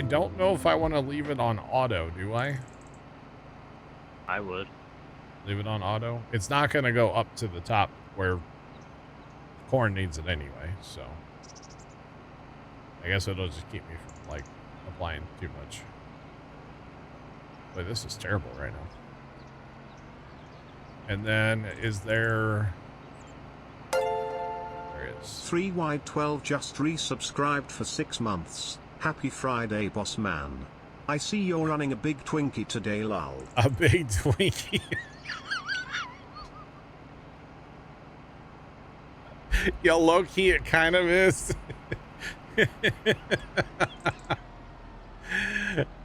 I don't know if I want to leave it on auto, do I? I would. Leave it on auto? It's not going to go up to the top where corn needs it anyway, so I guess it'll just keep me from, like, applying too much. But this is terrible right now. And then, is there... There is. 3 wide 12 just resubscribed for 6 months. Happy Friday, boss man. I see you're running a big Twinkie today, lol. A big Twinkie? Yo, low-key, it kind of is.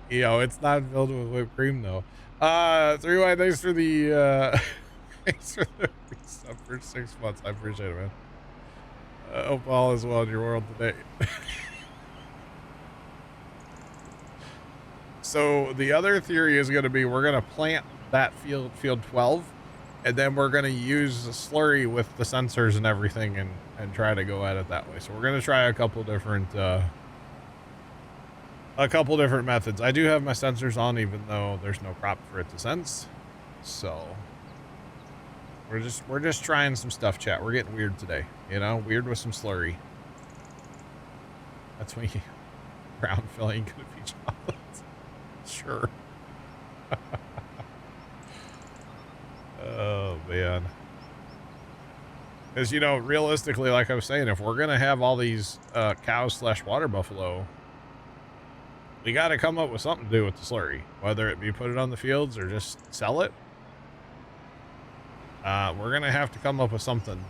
Yo, it's not filled with whipped cream, though. 3 wide, thanks for the, thanks for the sub for 6 months. I appreciate it, man. Hope all is well in your world today. So the other theory is going to be we're going to plant that field 12, and then we're going to use the slurry with the sensors and everything and try to go at it that way. So we're going to try a couple different methods. I do have my sensors on even though there's no crop for it to sense. So we're just trying some stuff, chat. We're getting weird today, you know, weird with some slurry. That's when you brown filling gonna be chocolate. Sure. Oh man. Because, you know, realistically, like I was saying, if we're gonna have all these cows / water buffalo, we got to come up with something to do with the slurry, whether it be put it on the fields or just sell it. We're gonna have to come up with something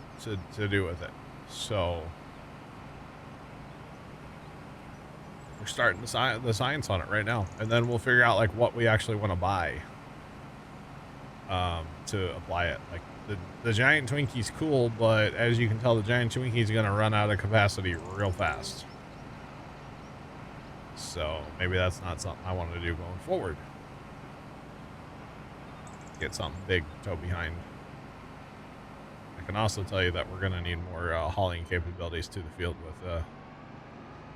to do with it. So we're starting the science on it right now, and then we'll figure out like what we actually want to buy to apply it. Like the giant Twinkie's cool, but as you can tell, the giant Twinkie's gonna run out of capacity real fast. So maybe that's not something I want to do going forward. Get something big to tow behind. I can also tell you that we're going to need more hauling capabilities to the field with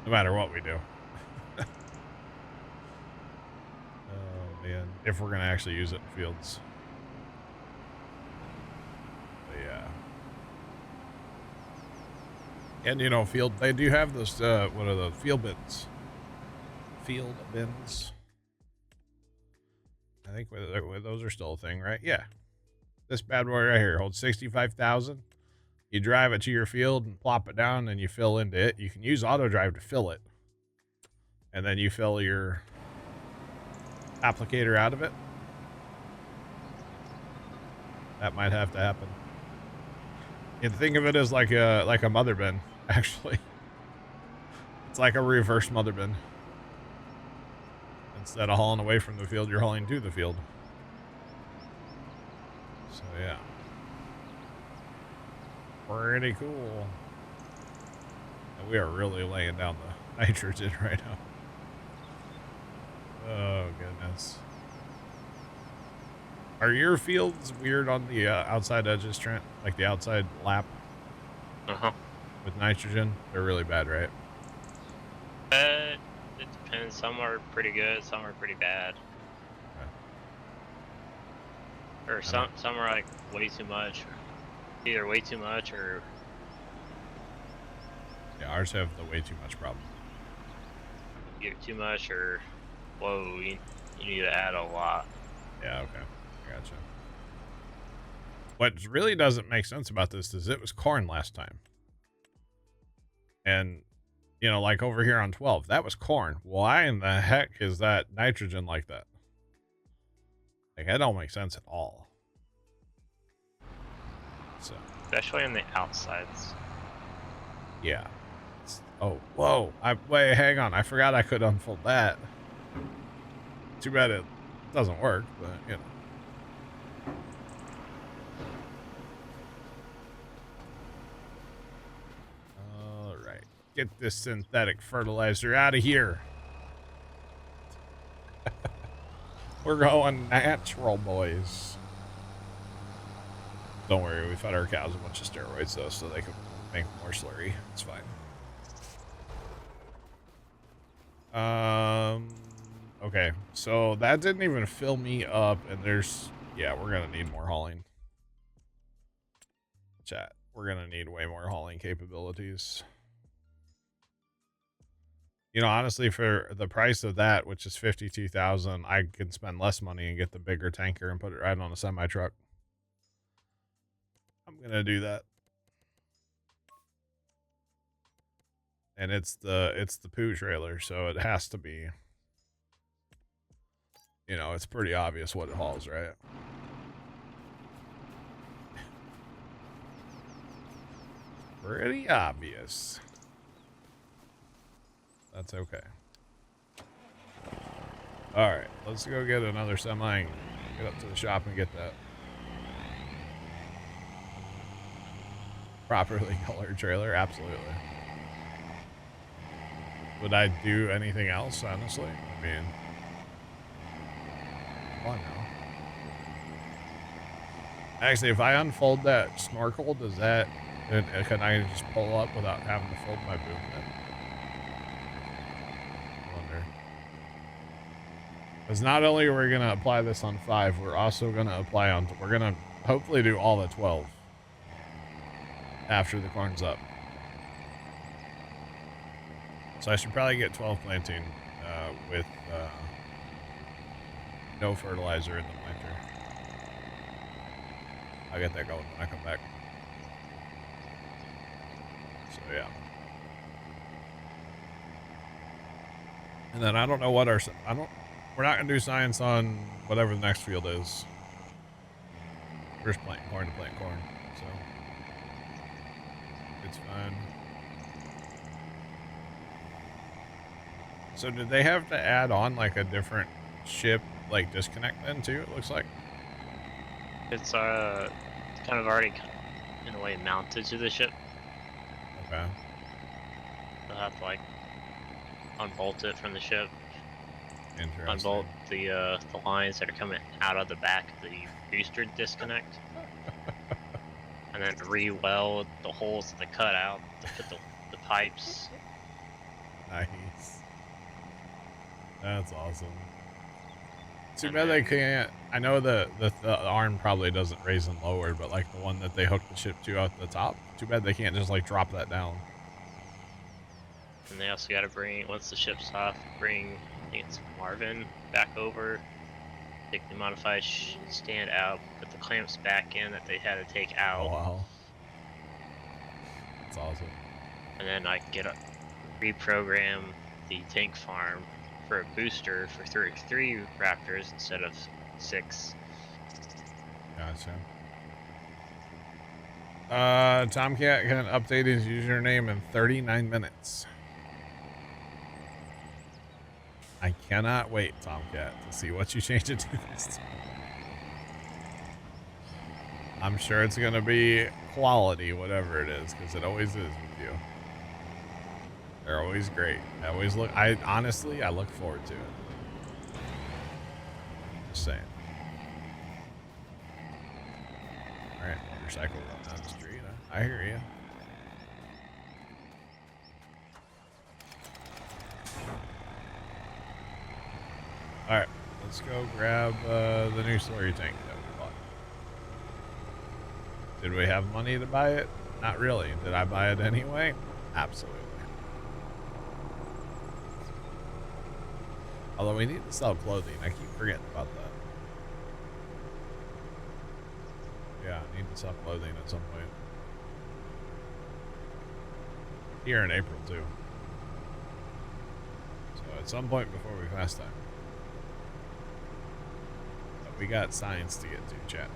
no matter what we do. Oh man, if we're going to actually use it in fields. But yeah. And you know, they do have those what are the field bins? Field bins. I think those are still a thing, right? Yeah. This bad boy right here holds 65,000. You drive it to your field and plop it down and you fill into it. You can use auto drive to fill it. And then you fill your applicator out of it. That might have to happen. You can think of it as like a mother bin, actually. It's like a reverse mother bin. Instead of hauling away from the field, you're hauling to the field. So yeah, pretty cool. And we are really laying down the nitrogen right now. Oh goodness. Are your fields weird on the outside edges, Trent? Like the outside lap? Uh-huh. With nitrogen? They're really bad, right? It depends. Some are pretty good, some are pretty bad. Or some are like way too much. Either way too much or... Yeah, ours have the way too much problem. Either too much or... Whoa, you need to add a lot. Yeah, okay. Gotcha. What really doesn't make sense about this is it was corn last time. And, you know, like over here on 12, that was corn. Why in the heck is that nitrogen like that? Like, that don't make sense at all. So. Especially on the outsides. Yeah. Oh, whoa. Wait, hang on. I forgot I could unfold that. Too bad it doesn't work, but, you know. All right. Get this synthetic fertilizer out of here. We're going natural, boys. Don't worry, we fed our cows a bunch of steroids, though, so they can make more slurry. It's fine. Okay, so that didn't even fill me up, and there's, yeah, we're gonna need more hauling. Chat, we're gonna need way more hauling capabilities. You know, honestly, for the price of that, which is 52,000, I can spend less money and get the bigger tanker and put it right on a semi truck. I'm gonna do that. And it's the poo trailer, so it has to be, you know, it's pretty obvious what it hauls, right? Pretty obvious. That's okay. Alright, let's go get another semi and get up to the shop and get that properly colored trailer. Absolutely. Would I do anything else, honestly? I mean, come on now. Actually, if I unfold that snorkel, does that, can I just pull up without having to fold my boom then? I wonder. Because not only are we going to apply this on 5, we're also going to apply on, we're going to hopefully do all at 12 after the corn's up. So I should probably get 12 planting with no fertilizer in the planter. I'll get that going when I come back. So yeah. And then I don't know what our, we're not gonna do science on whatever the next field is. We're just planting corn to plant corn, so it's fine. So did they have to add on like a different ship, like disconnect then too, it looks like? It's kind of already in a way mounted to the ship. Okay. They'll have to like unbolt it from the ship. Interesting. Unbolt the lines that are coming out of the back of the booster disconnect. And then re-weld the holes that they cut out to put the pipes. Nice. That's awesome. Too bad they can't. I know the arm probably doesn't raise and lower, but like the one that they hook the ship to out the top. Too bad they can't just like drop that down. And they also got to bring, once the ship's off, bring, I think it's Marvin back over, take the modified stand out, put the clamps back in that they had to take out. Oh wow. That's awesome. And then I can reprogram the tank farm for a booster for 3 Raptors instead of 6. Gotcha. Tomcat can update his username in 39 minutes. I cannot wait, Tomcat, to see what you change it to this time. I'm sure it's going to be quality, whatever it is, because it always is with you. They're always great. Honestly, I look forward to it. Just saying. Alright, motorcycle going down the street. I hear you. Alright, let's go grab the new slurry tank that we bought. Did we have money to buy it? Not really. Did I buy it anyway? Absolutely. Although we need to sell clothing. I keep forgetting about that. Yeah, I need to sell clothing at some point. Here in April, too. So at some point before we fast time. But we got science to get to, chat.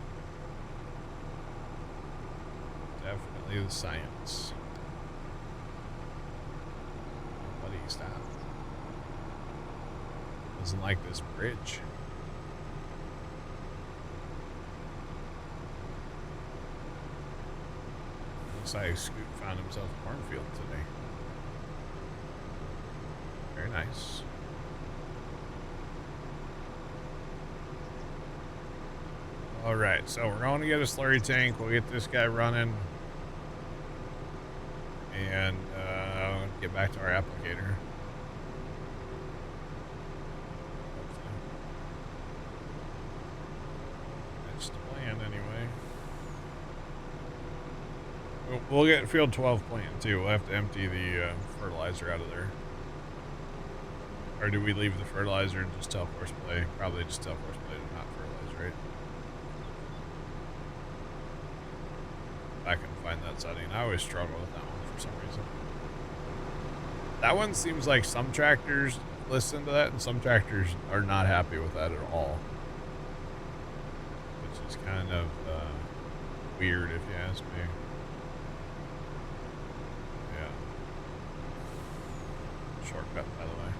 Definitely the science. Buddy, stop. Doesn't like this bridge. Looks like Scoot found himself a cornfield today. Very nice. Alright, so we're going to get a slurry tank. We'll get this guy running. And get back to our applicator. We'll get field 12 plant too. We'll have to empty the fertilizer out of there. Or do we leave the fertilizer and just tell horseplay? Probably just tell horseplay to not fertilize, right? I can find that setting. I always struggle with that one for some reason. That one seems like some tractors listen to that and some tractors are not happy with that at all. Which is kind of weird if you ask me. Yeah. Shortcut, by the way.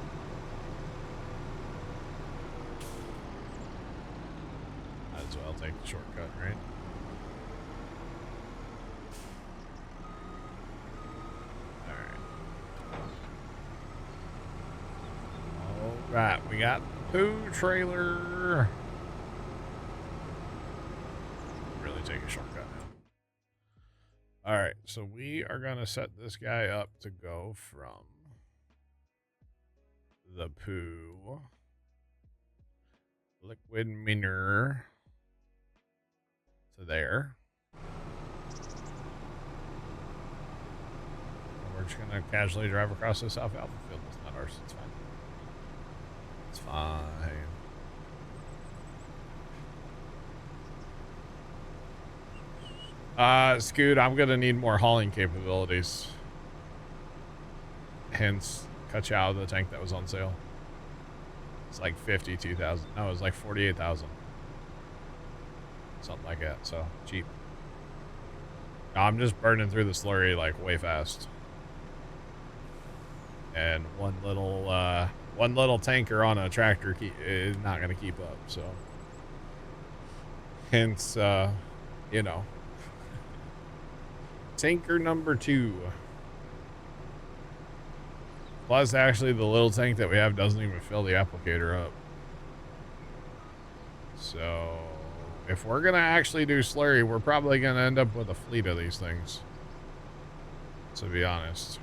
Might as well take the shortcut, right? Alright, we got the poo trailer. Really take a shortcut now. Alright, so we are going to set this guy up to go from the poo liquid manure to there. And we're just going to casually drive across this alfalfa field. It's not ours, it's fine. It's fine. Scoot, I'm gonna need more hauling capabilities. Hence, cut you out of the tank that was on sale. It's like 52,000. No, it was like 48,000. Something like that, so cheap. No, I'm just burning through the slurry like way fast. And one little tanker on a tractor is not going to keep up, so hence you know, tanker number 2. Plus actually the little tank that we have doesn't even fill the applicator up, so if we're gonna actually do slurry, we're probably gonna end up with a fleet of these things, to be honest.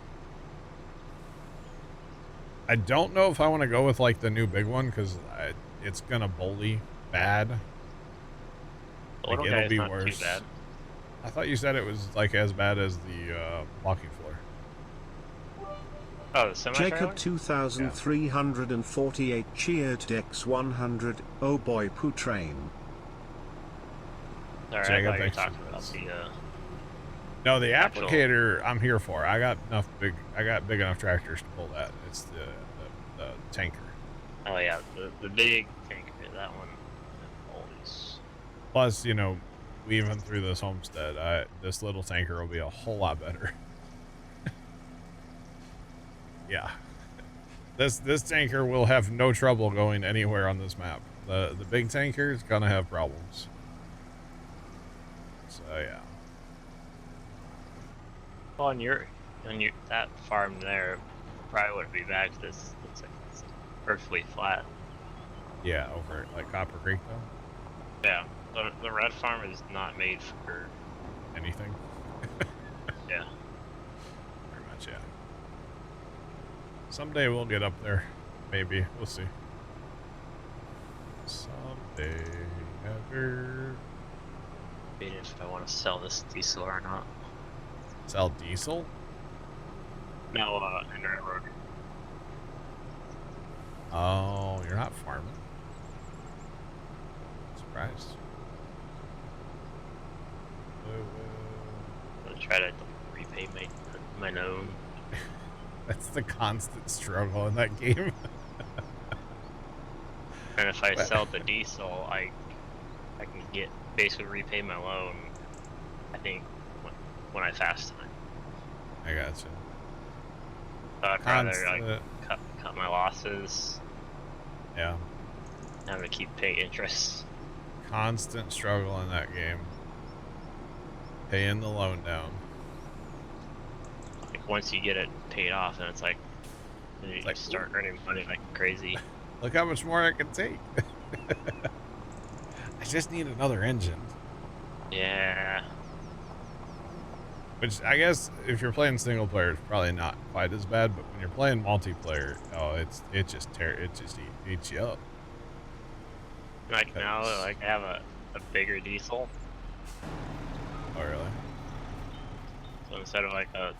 I don't know if I want to go with like the new big one because it's gonna bully bad. Like, it'll be worse. Too bad. I thought you said it was like as bad as the walking floor. Oh, the semi-trailer? Jacob 2348 cheered Dex 100. Oh boy, poo train. Alright, I thought you were talking about the no, the applicator I'm here for. I got big enough tractors to pull that. It's the tanker. Oh yeah, the big tanker, that one always. Plus, you know, weaving through this homestead, this little tanker will be a whole lot better. Yeah. This tanker will have no trouble going anywhere on this map. The big tanker is gonna have problems. So yeah. Well, on that farm there probably wouldn't be bad because it looks like it's perfectly flat. Yeah, over at like Copper Creek though. Yeah, the red farm is not made for anything. Yeah. Pretty much, yeah. Someday we'll get up there. Maybe. We'll see. Someday, ever. Debating if I want to sell this diesel or not. Sell diesel? No, in railroad. Oh, you're not farming. Surprised. I'm gonna try to repay my loan. That's the constant struggle in that game. And if I sell the diesel, I can basically repay my loan. I think when I fast time. I gotcha. So I'd rather like cut my losses. Yeah. I'm gonna keep paying interest. Constant struggle in that game. Paying the loan down. Like once you get it paid off, then it's like you like, start earning money like crazy. Look how much more I can take. I just need another engine. Yeah. Which I guess if you're playing single player, it's probably not quite as bad. But when you're playing multiplayer, oh, it just eats you up. Like now, like I have a bigger diesel. Oh really? So instead of like a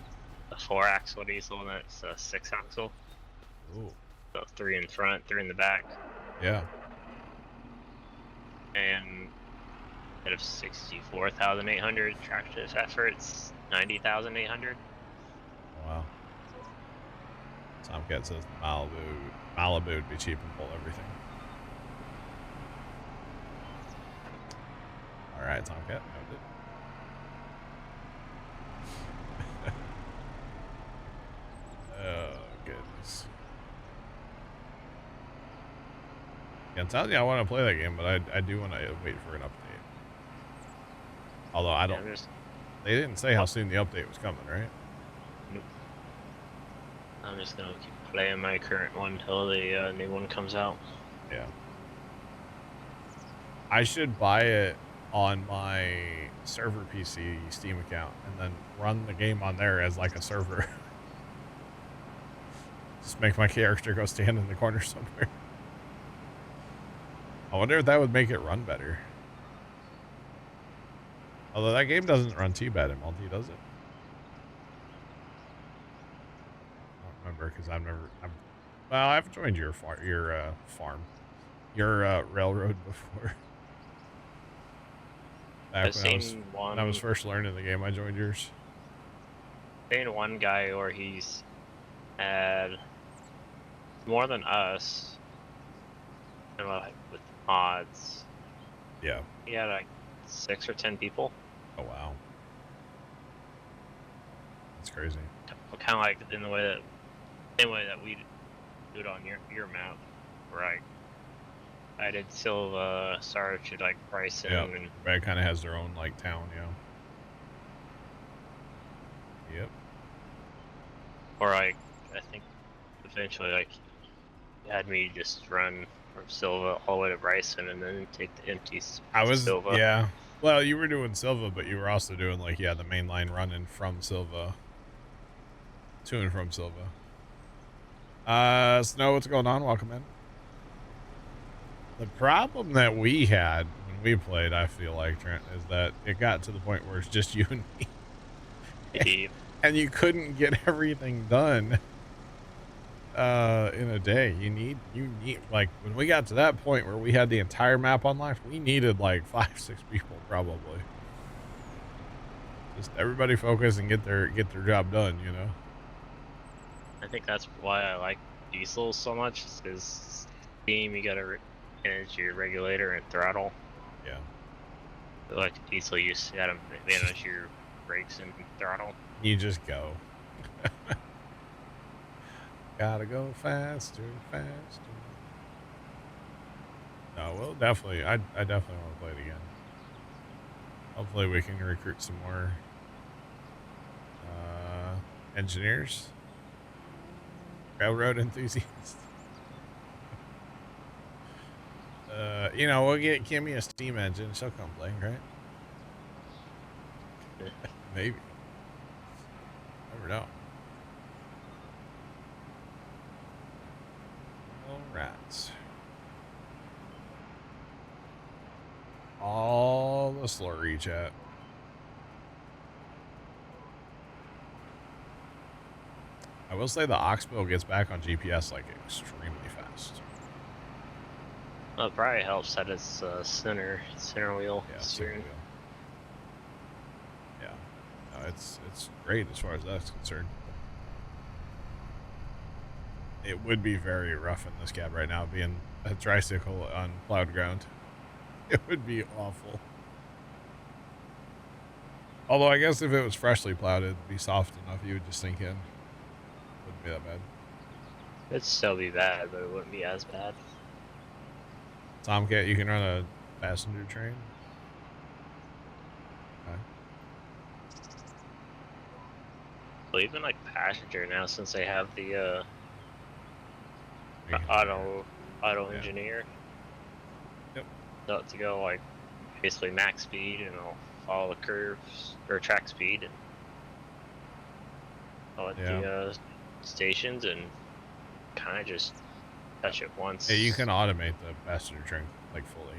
4-axle diesel, that's a 6-axle. Ooh. So 3 in front, 3 in the back, Yeah. and instead of 64,800 tractor effort, it's 90,800. Wow. Tomcat says Malibu would be cheap and pull everything. All right, Tomcat, noted. Oh goodness. Yeah, I'm telling you, I want to play that game, but I do want to wait for an update. Although I don't. Yeah, They didn't say how soon the update was coming, right? nope. I'm just gonna keep playing my current one until the new one comes out. Yeah. I should buy it on my server PC Steam account and then run the game on there as like a server. Just make my character go stand in the corner somewhere. I wonder if that would make it run better. Although that game doesn't run too bad in multi, does it? I don't remember because well, I've joined your farm, your railroad before. Back I've seen when I was first learning the game, I joined yours. Seen one guy where he's had more than us, and like with mods. Yeah. He had like 6 or 10 people. Oh wow. That's crazy. Kind of like in the way that, same way that we do it on your map, right? I did Silva, Sarge, like Bryson, Yeah. and Everybody kind of has their own like town, yeah. Yep. or like I think eventually like he had me just run from Silva all the way to Bryson and then take the empties. Silva. Yeah. Well, you were doing Silva, but you were also doing like, yeah, the main line running from Silva to and from Silva. Snow, what's going on? Welcome in. The problem that we had when we played, I feel like, Trent, is that it got to the point where it's just you and me. And you couldn't get everything done in a day. You need like when we got to that point where we had the entire map unlocked, we needed like 5-6 people probably. Just everybody focus and get their job done, you know. I think that's why I like diesels so much, is Steam, you gotta manage your regulator and throttle. Yeah. But like diesel, you just gotta manage your brakes and throttle. You just go. Gotta go faster, faster. No, well, definitely. I definitely want to play it again. Hopefully we can recruit some more engineers, railroad enthusiasts. You know, we'll get Kimmy a steam engine. She'll come play, right? Maybe. Never know. All right. All the slurry chat. I will say the Oxbow gets back on GPS like extremely fast. Well, it probably helps that it's center wheel Yeah, steering. Yeah, no, it's great as far as that's concerned. It would be very rough in this cab right now, being a tricycle on plowed ground. It would be awful. Although I guess if it was freshly plowed, it'd be soft enough you would just sink in. Wouldn't be that bad. It'd still be bad, but it wouldn't be as bad. Tomcat, you can run a passenger train. Okay. Well, even like passenger now, since they have the auto engineer. Yep. So to go like basically max speed and it'll follow the curves or track speed and all at the stations and kind of just touch it once. Yeah, you can automate the passenger train like fully.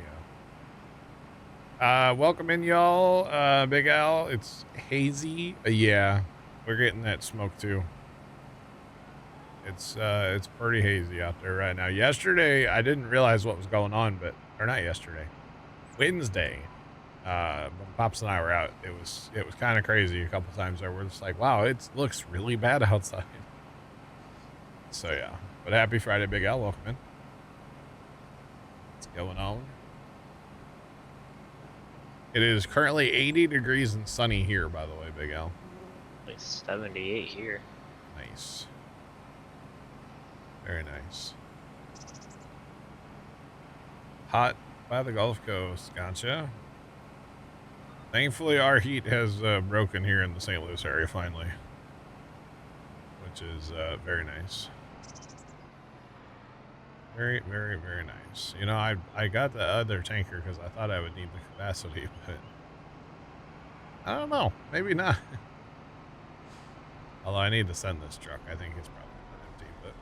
Welcome in, y'all. Big Al, it's hazy. Yeah, we're getting that smoke too. It's pretty hazy out there right now. Yesterday, I didn't realize what was going on, or not yesterday, Wednesday. When Pops and I were out, it was kind of crazy a couple times there. We're just like, wow, it looks really bad outside. So yeah, but happy Friday, Big Al. Welcome in. What's going on? It is currently 80 degrees and sunny here, by the way, Big Al. Like 78 here. Nice. Very nice. Hot by the Gulf Coast. Gotcha. Thankfully, our heat has broken here in the St. Louis area finally, which is very nice. Very, very, very nice. You know, I got the other tanker because I thought I would need the capacity, but I don't know. Maybe not. Although I need to send this truck. I think it's probably empty, but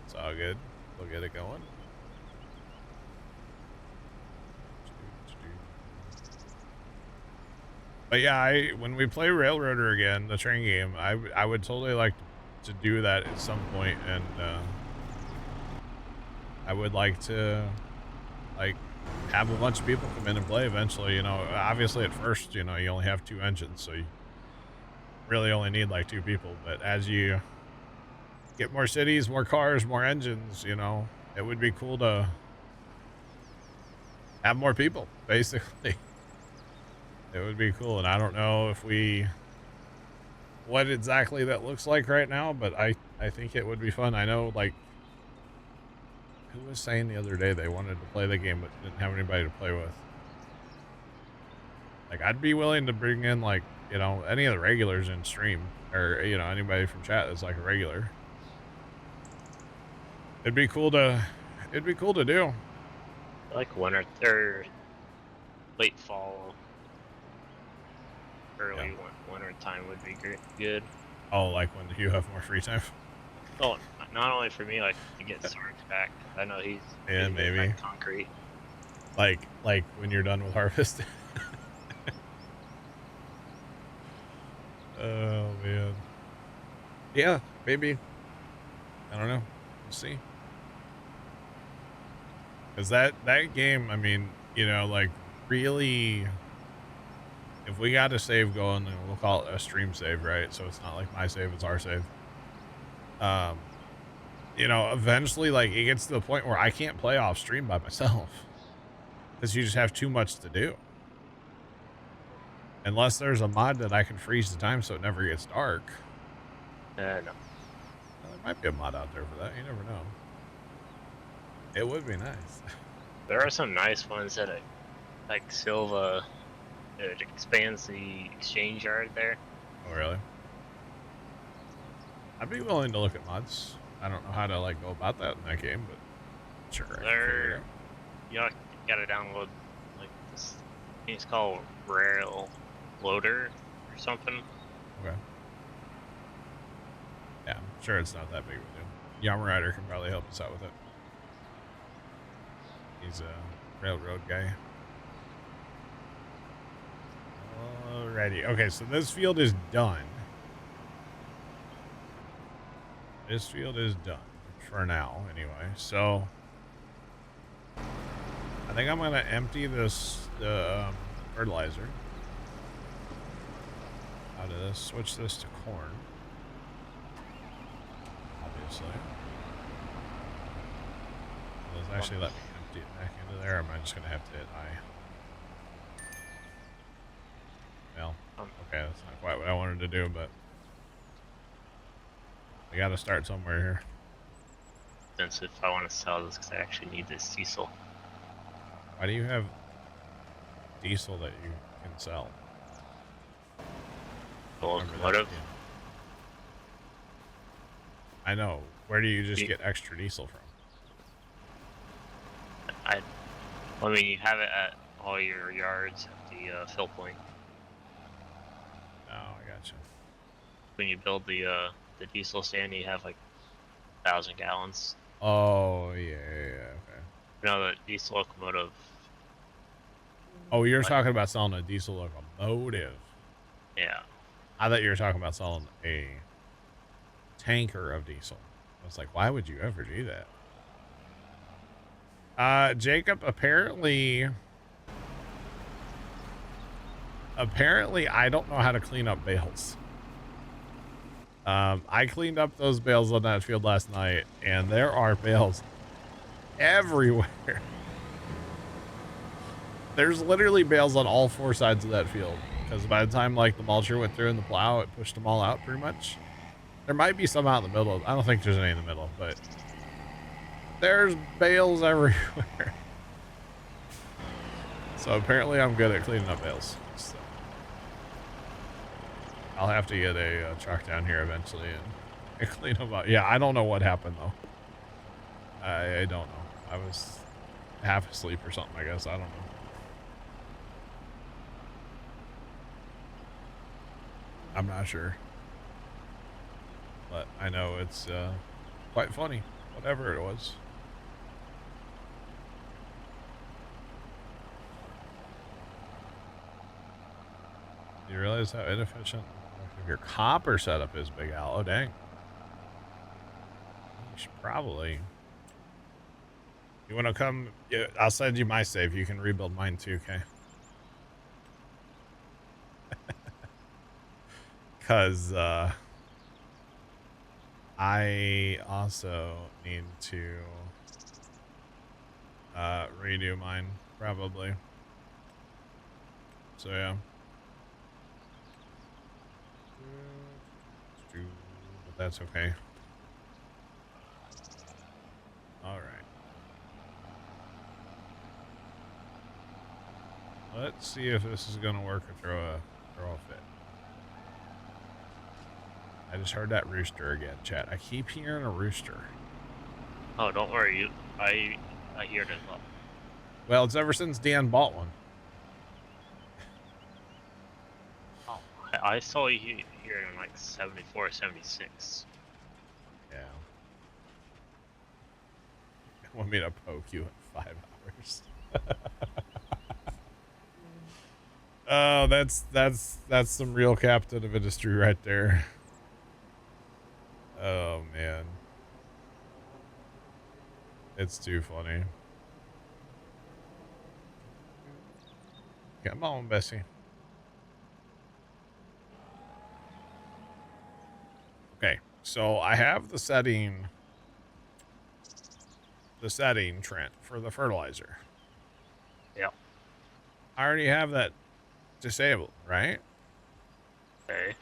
it's all good. We'll get it going. But yeah, when we play Railroader again, the train game, I would totally like to do that at some point, and I would like to have a bunch of people come in and play eventually. You know, obviously at first, you know, you only have 2 engines, so you really only need like 2 people. But as you get more cities, more cars, more engines, you know, it would be cool to have more people, basically. It would be cool, and I don't know what exactly that looks like right now, but I think it would be fun. I know, like, who was saying the other day they wanted to play the game but didn't have anybody to play with? Like, I'd be willing to bring in, like, you know, any of the regulars in stream, or, you know, anybody from chat that's like a regular. It'd be cool to do. Like winter or late fall, early winter time would be good. Oh, like when you have more free time? Oh, not only for me, like to get Sarge back. I know he's maybe concrete. Like when you're done with harvest. Oh man. Yeah, maybe. I don't know. We'll see. Because that game, I mean, you know, like, really, if we got a save going, then we'll call it a stream save, right? So it's not like my save, it's our save. You know, eventually, like, it gets to the point where I can't play off stream by myself. Because you just have too much to do. Unless there's a mod that I can freeze the time so it never gets dark. No. Well, there might be a mod out there for that. You never know. It would be nice. There are some nice ones that, like Silva, it expands the exchange yard there. Oh, really? I'd be willing to look at mods. I don't know how to, like, go about that in that game, but sure. There, you gotta download, like, this, I think it's called Rail Loader or something. Okay. Yeah, I'm sure it's not that big of a deal. Yamarider can probably help us out with it. He's a railroad guy. Alrighty. Okay, so this field is done. This field is done for now, anyway. So I think I'm gonna empty this fertilizer out of this. Switch this to corn. Obviously. Let's actually let me empty it back into there. Or am I just gonna have to hit I? Well, okay, that's not quite what I wanted to do, but I gotta start somewhere here. Since if I want to sell this, because I actually need this diesel. Why do you have diesel that you can sell? The locomotive. I know. Where do you just get extra diesel from? I mean, you have it at all your yards at the fill point. Oh, I gotcha. When you build the diesel stand, you have like 1,000 gallons. Oh, yeah, okay. You know, the diesel locomotive Oh, you're What? talking about selling a diesel locomotive. Yeah. I thought you were talking about selling a tanker of diesel. I was like, why would you ever do that? Jacob, apparently I don't know how to clean up bales. I cleaned up those bales on that field last night, and there are bales everywhere. There's literally bales on all four sides of that field, because by the time like the mulcher went through and the plow, it pushed them all out pretty much. There might be some out in the middle. I don't think there's any in the middle, but there's bales everywhere. So apparently I'm good at cleaning up bales. So I'll have to get a truck down here eventually and clean them up. Yeah, I don't know what happened though. I don't know. I was half asleep or something, I guess. I don't know. I'm not sure. But I know it's quite funny. Whatever it was. You realize how inefficient your copper setup is, Big Al? Oh, dang. You should probably... You want to come? Yeah, I'll send you my save. You can rebuild mine too, okay? Because I also need to redo mine, probably. So, yeah. But that's okay. All right. Let's see if this is gonna work or throw a fit. I just heard that rooster again, chat. I keep hearing a rooster. Oh, don't worry. I hear it as well. Well, it's ever since Dan bought one. Oh, I saw you here in like 74, 76. Yeah. Want me to poke you in 5 hours? Oh, that's some real captain of industry right there. Oh man, it's too funny. Come on, Bessie. Okay, so I have the setting Trent, for the fertilizer. Yep. I already have that disabled, right? Okay.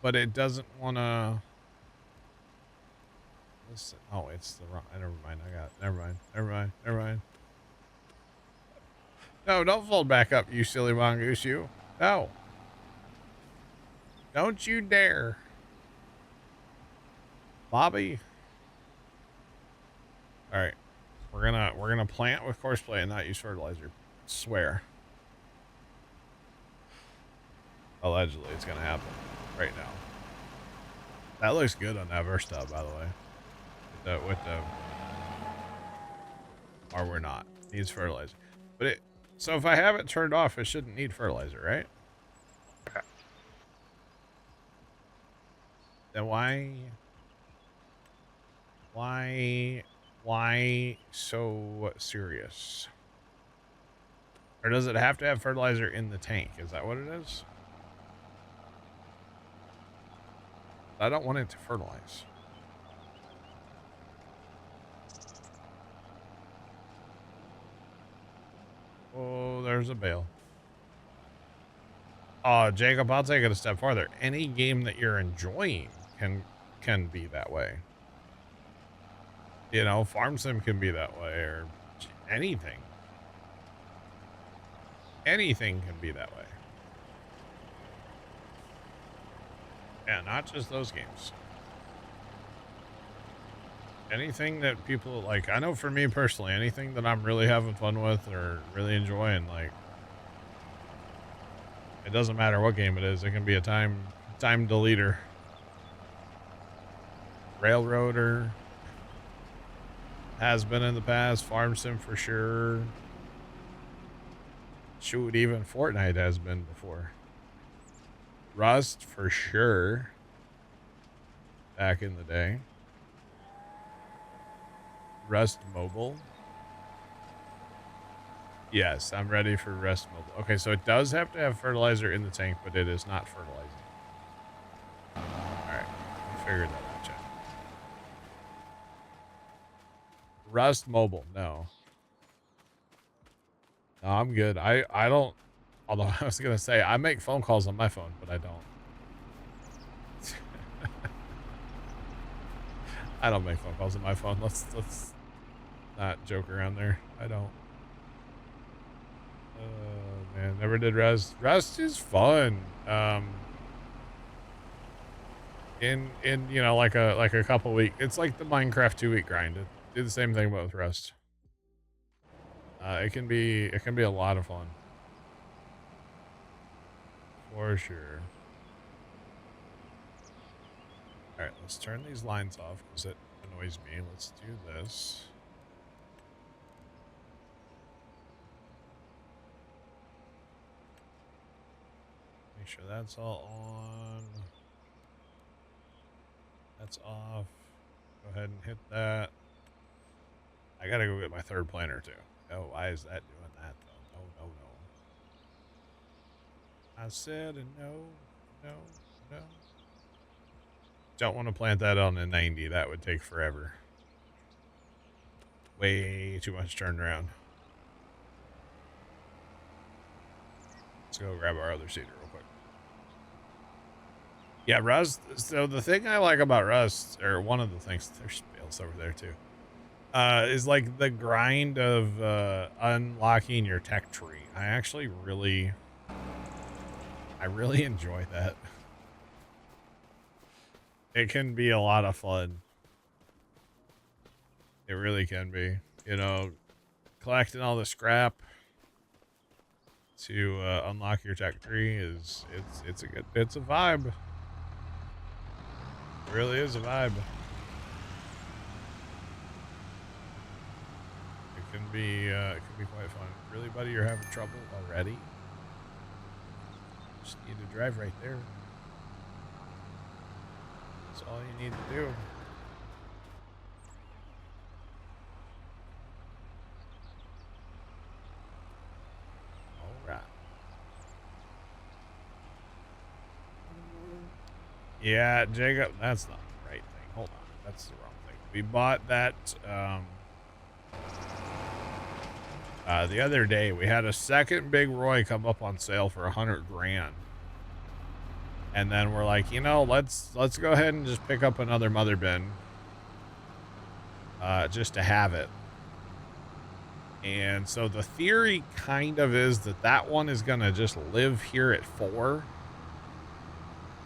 But it doesn't want to. Oh, it's the wrong. Never mind. I got it. Never mind. No, don't fold back up, you silly mongoose, you. No. Don't you dare. Bobby. All right. We're gonna plant with course play and not use fertilizer. Swear. Allegedly, it's gonna happen right now. That looks good on that Versta, by the way. With the or we're not. Needs fertilizer. But it so if I have it turned off, it shouldn't need fertilizer, right? Okay. Then why so serious? Or does it have to have fertilizer in the tank? Is that what it is? I don't want it to fertilize. Oh, there's a bale. Jacob, I'll take it a step farther. Any game that you're enjoying can be that way. You know, Farm Sim can be that way, or anything. Anything can be that way. Yeah, not just those games. Anything that people like, I know for me personally, anything that I'm really having fun with or really enjoying, like, it doesn't matter what game it is. It can be a time deleter. Railroader has been in the past. Farm Sim for sure. Shoot, even Fortnite has been before. Rust for sure. Back in the day. Rust Mobile. Yes, I'm ready for Rust Mobile. Okay, so it does have to have fertilizer in the tank, but it is not fertilizing. Alright, I figured that out, chat. Rust Mobile, no. No, I'm good. I don't, although I was going to say, I make phone calls on my phone, but I don't. I don't make phone calls on my phone. Let's not joke around there. I don't. Oh man, never did Rust. Rust is fun. In you know, like a couple week. It's like the Minecraft 2-week grind. Do the same thing but with Rust. It can be a lot of fun. For sure. All right, let's turn these lines off because it annoys me. Let's do this. Make sure that's all on. That's off. Go ahead and hit that. I gotta go get my third planter too. Oh, why is that doing that though? No, no, no. I said no. Don't want to plant that on a 90. That would take forever. Way too much turnaround. Let's go grab our other seeder real quick. Yeah, Rust. So the thing I like about Rust, or one of the things, there's bales over there too, is like the grind of unlocking your tech tree. I really enjoy that. It can be a lot of fun. It really can be. You know, collecting all the scrap to unlock your tech tree it's a vibe. It really is a vibe. It can be quite fun. Really, buddy, you're having trouble already? Just need to drive right there. That's all you need to do. All right. Yeah, Jacob, that's not the right thing. Hold on, that's the wrong thing. We bought that the other day. We had a second Big Roy come up on sale for 100 grand. And then we're like, you know, let's go ahead and just pick up another mother bin. Just to have it. And so the theory kind of is that one is going to just live here at 4.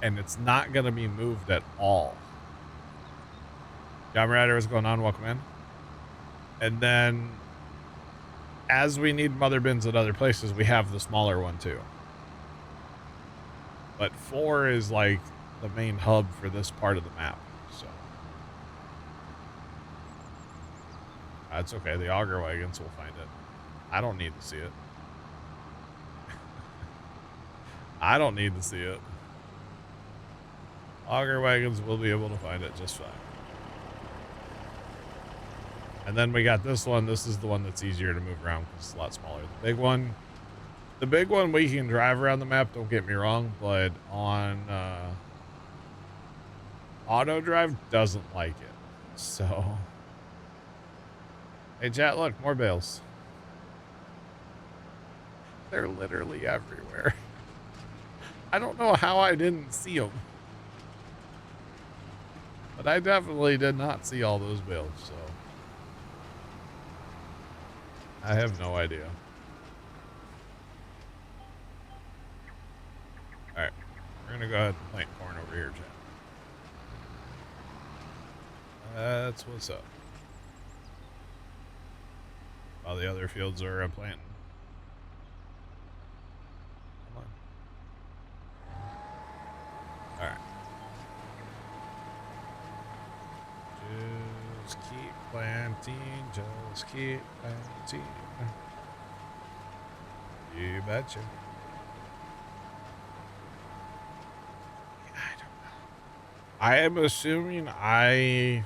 And it's not going to be moved at all. John Rider, what's going on? Welcome in. And then as we need mother bins at other places, we have the smaller one too. But 4 is like the main hub for this part of the map. So that's okay. The auger wagons will find it. I don't need to see it. I don't need to see it. Auger wagons will be able to find it just fine. And then we got this one. This is the one that's easier to move around because it's a lot smaller. The big one we can drive around the map, don't get me wrong, but on auto drive doesn't like it. So, hey chat, look, more bales. They're literally everywhere. I don't know how I didn't see them. But I definitely did not see all those bales, so I have no idea. Alright, we're gonna go ahead and plant corn over here, Jack. That's what's up. While the other fields are planting. Come on. Alright. Just keep planting, just keep planting. You betcha. I don't know. I am assuming I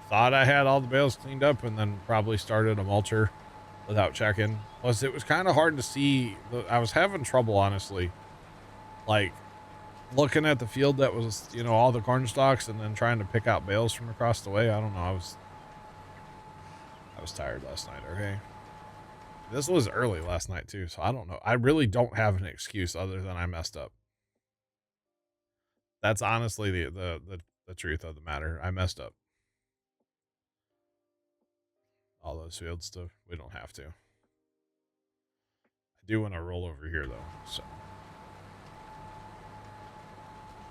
thought I had all the bales cleaned up and then probably started a mulcher without checking. Plus, it was kind of hard to see. I was having trouble, honestly. Like, looking at the field that was, you know, all the corn stalks and then trying to pick out bales from across the way. I don't know. I was tired last night, okay? This was early last night, too, so I don't know. I really don't have an excuse other than I messed up. That's honestly the truth of the matter. I messed up. All those field stuff, we don't have to. I do want to roll over here, though, so.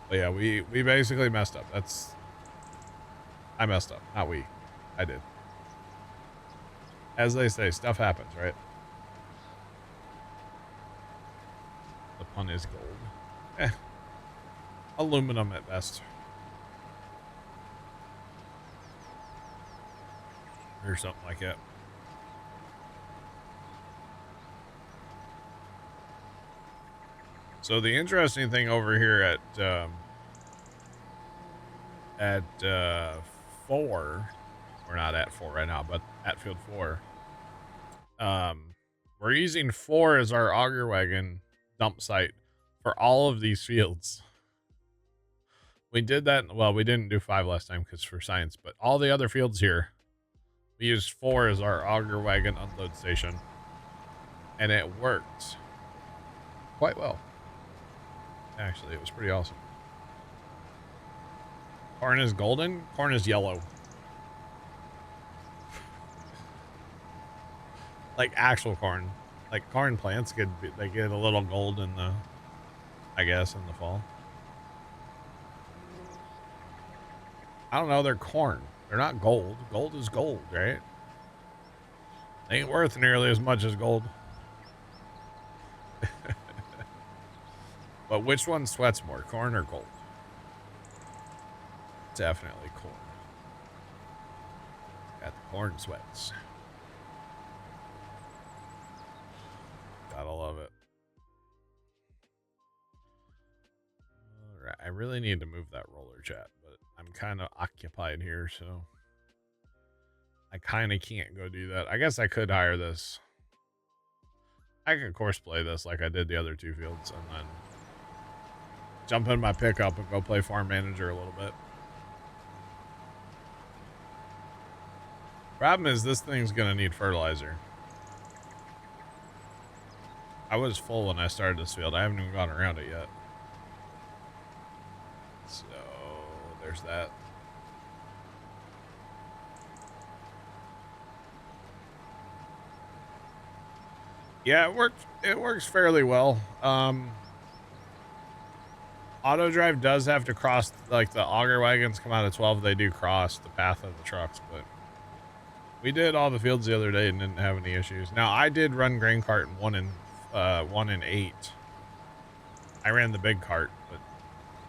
But yeah, we basically messed up. I messed up, not we. I did. As they say, stuff happens, right? The pun is gold. Aluminum at best. Or something like that. So the interesting thing over here at 4, we're not at 4 right now, but at field 4, we're using 4 as our auger wagon dump site for all of these fields. We did that. Well, we didn't do 5 last time because for science, but all the other fields here, we used 4 as our auger wagon unload station, and it worked quite well. Actually, it was pretty awesome. Corn is golden. Corn is yellow. Like actual corn. Like corn plants they get a little gold in the, I guess, in the fall. I don't know. They're corn. They're not gold. Gold is gold, right? They ain't worth nearly as much as gold. But which one sweats more, corn or gold? Definitely corn. Got the corn sweats. Gotta love it. All right, I really need to move that roller, chat, but I'm kind of occupied here, so I kind of can't go do that. I guess I could hire this. I could course play this like I did the other 2 fields and then jump in my pickup and go play farm manager a little bit. Problem is, this thing's gonna need fertilizer. I was full when I started this field. I haven't even gone around it yet. So, there's that. Yeah, it works fairly well. Auto drive does have to cross, like the auger wagons come out of 12, they do cross the path of the trucks, but we did all the fields the other day and didn't have any issues. Now, I did run grain cart in 1 and 8. I ran the big cart, but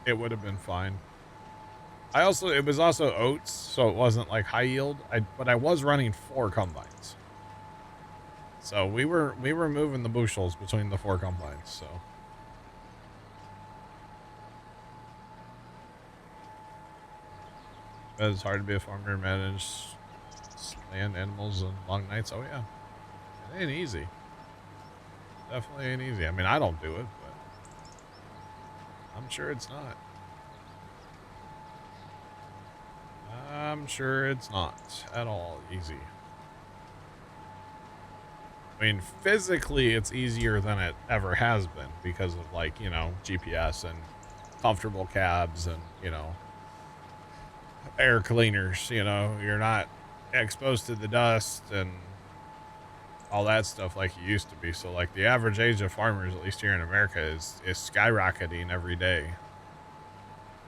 it would have been fine. It was also oats, so it wasn't like high yield. But I was running 4 combines. So we were moving the bushels between the 4 combines, so. It's hard to be a farmer and manage land, animals, and long nights. Oh yeah, it ain't easy. Definitely ain't easy. I mean, I don't do it, but I'm sure it's not. I'm sure it's not at all easy. I mean, physically, it's easier than it ever has been because of, like, you know, GPS and comfortable cabs and, you know, air cleaners. You know, you're not exposed to the dust and all that stuff like you used to be. So, like, the average age of farmers, at least here in America, is skyrocketing every day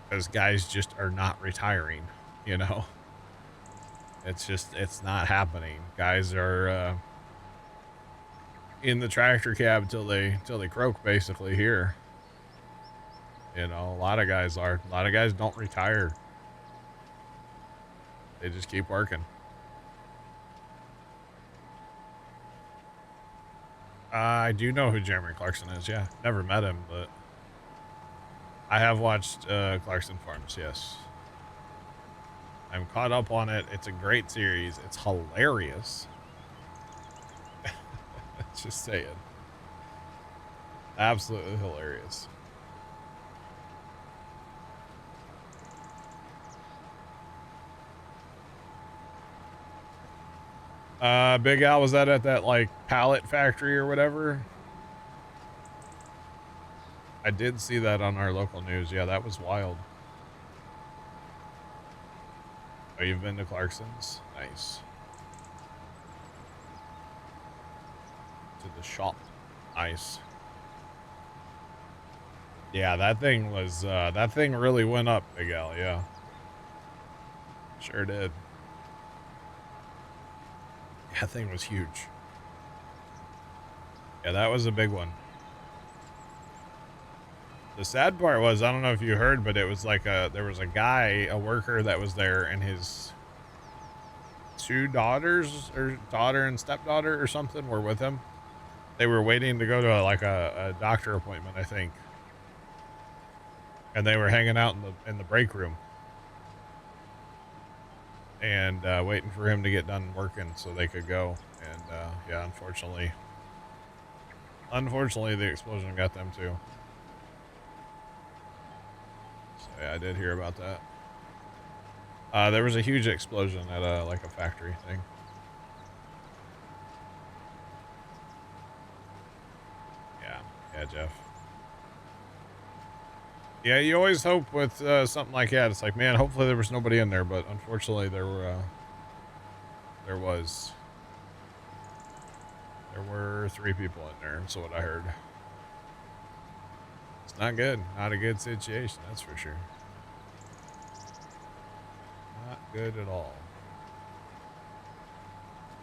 because guys just are not retiring, you know. It's not happening. Guys are in the tractor cab till they croak, basically, here. You know, a lot of guys don't retire. They just keep working. I do know who Jeremy Clarkson is, yeah. Never met him, but I have watched Clarkson Farms, yes. I'm caught up on it. It's a great series. It's hilarious. Just saying. Absolutely hilarious. Big Al, was that at that, like, pallet factory or whatever? I did see that on our local news. Yeah, that was wild. Oh, you've been to Clarkson's? Nice. To the shop. Nice. Yeah, that thing was, that thing really went up, Big Al, yeah. Sure did. That thing was huge. Yeah, that was a big one. The sad part was, I don't know if you heard, but it was like there was a guy, a worker that was there, and his 2 daughters, or daughter and stepdaughter or something, were with him. They were waiting to go to a doctor appointment, I think. And they were hanging out in the break room. And waiting for him to get done working so they could go. And yeah, unfortunately the explosion got them too. So yeah, I did hear about that. There was a huge explosion at like a factory thing. Yeah, Jeff. Yeah, you always hope with something like that. It's like, man, hopefully there was nobody in there, but unfortunately there were 3 people in there. That's what I heard. It's not good. Not a good situation, that's for sure. Not good at all.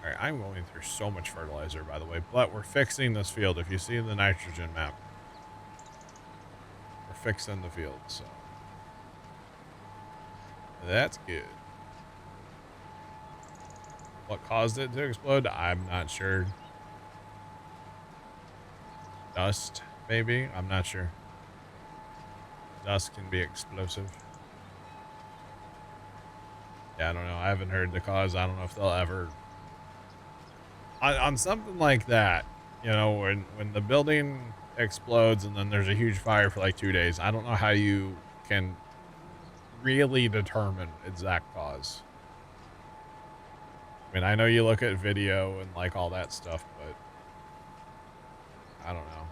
All right, I'm going through so much fertilizer, by the way, but we're fixing this field. If you see the nitrogen map, we're fixing the field, so that's good. What caused it to explode? I'm not sure. Dust, maybe? I'm not sure. Dust can be explosive. Yeah, I don't know. I haven't heard the cause. I don't know if they'll ever... On something like that, you know, when the building explodes and then there's a huge fire for like 2 days, I don't know how you can really determine exact cause. I mean, I know you look at video and like all that stuff, but I don't know.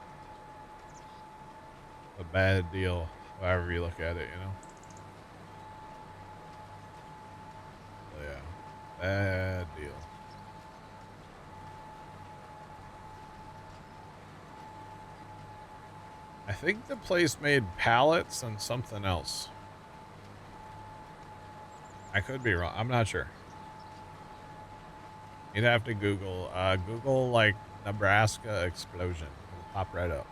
A bad deal, however you look at it, you know? So yeah, bad deal. I think the place made pallets and something else. I could be wrong. I'm not sure. You'd have to Google. Google, like, Nebraska explosion. It'll pop right up.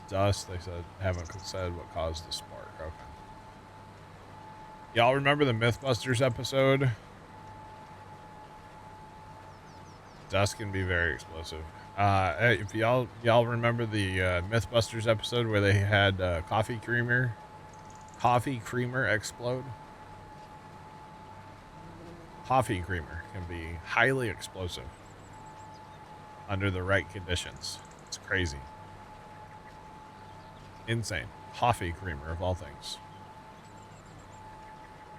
Dust, they haven't said what caused the spark. Okay. Y'all remember the Mythbusters episode? Dust can be very explosive. If y'all remember the Mythbusters episode where they had coffee creamer explode? Coffee creamer can be highly explosive under the right conditions. It's crazy. Insane. Coffee creamer of all things.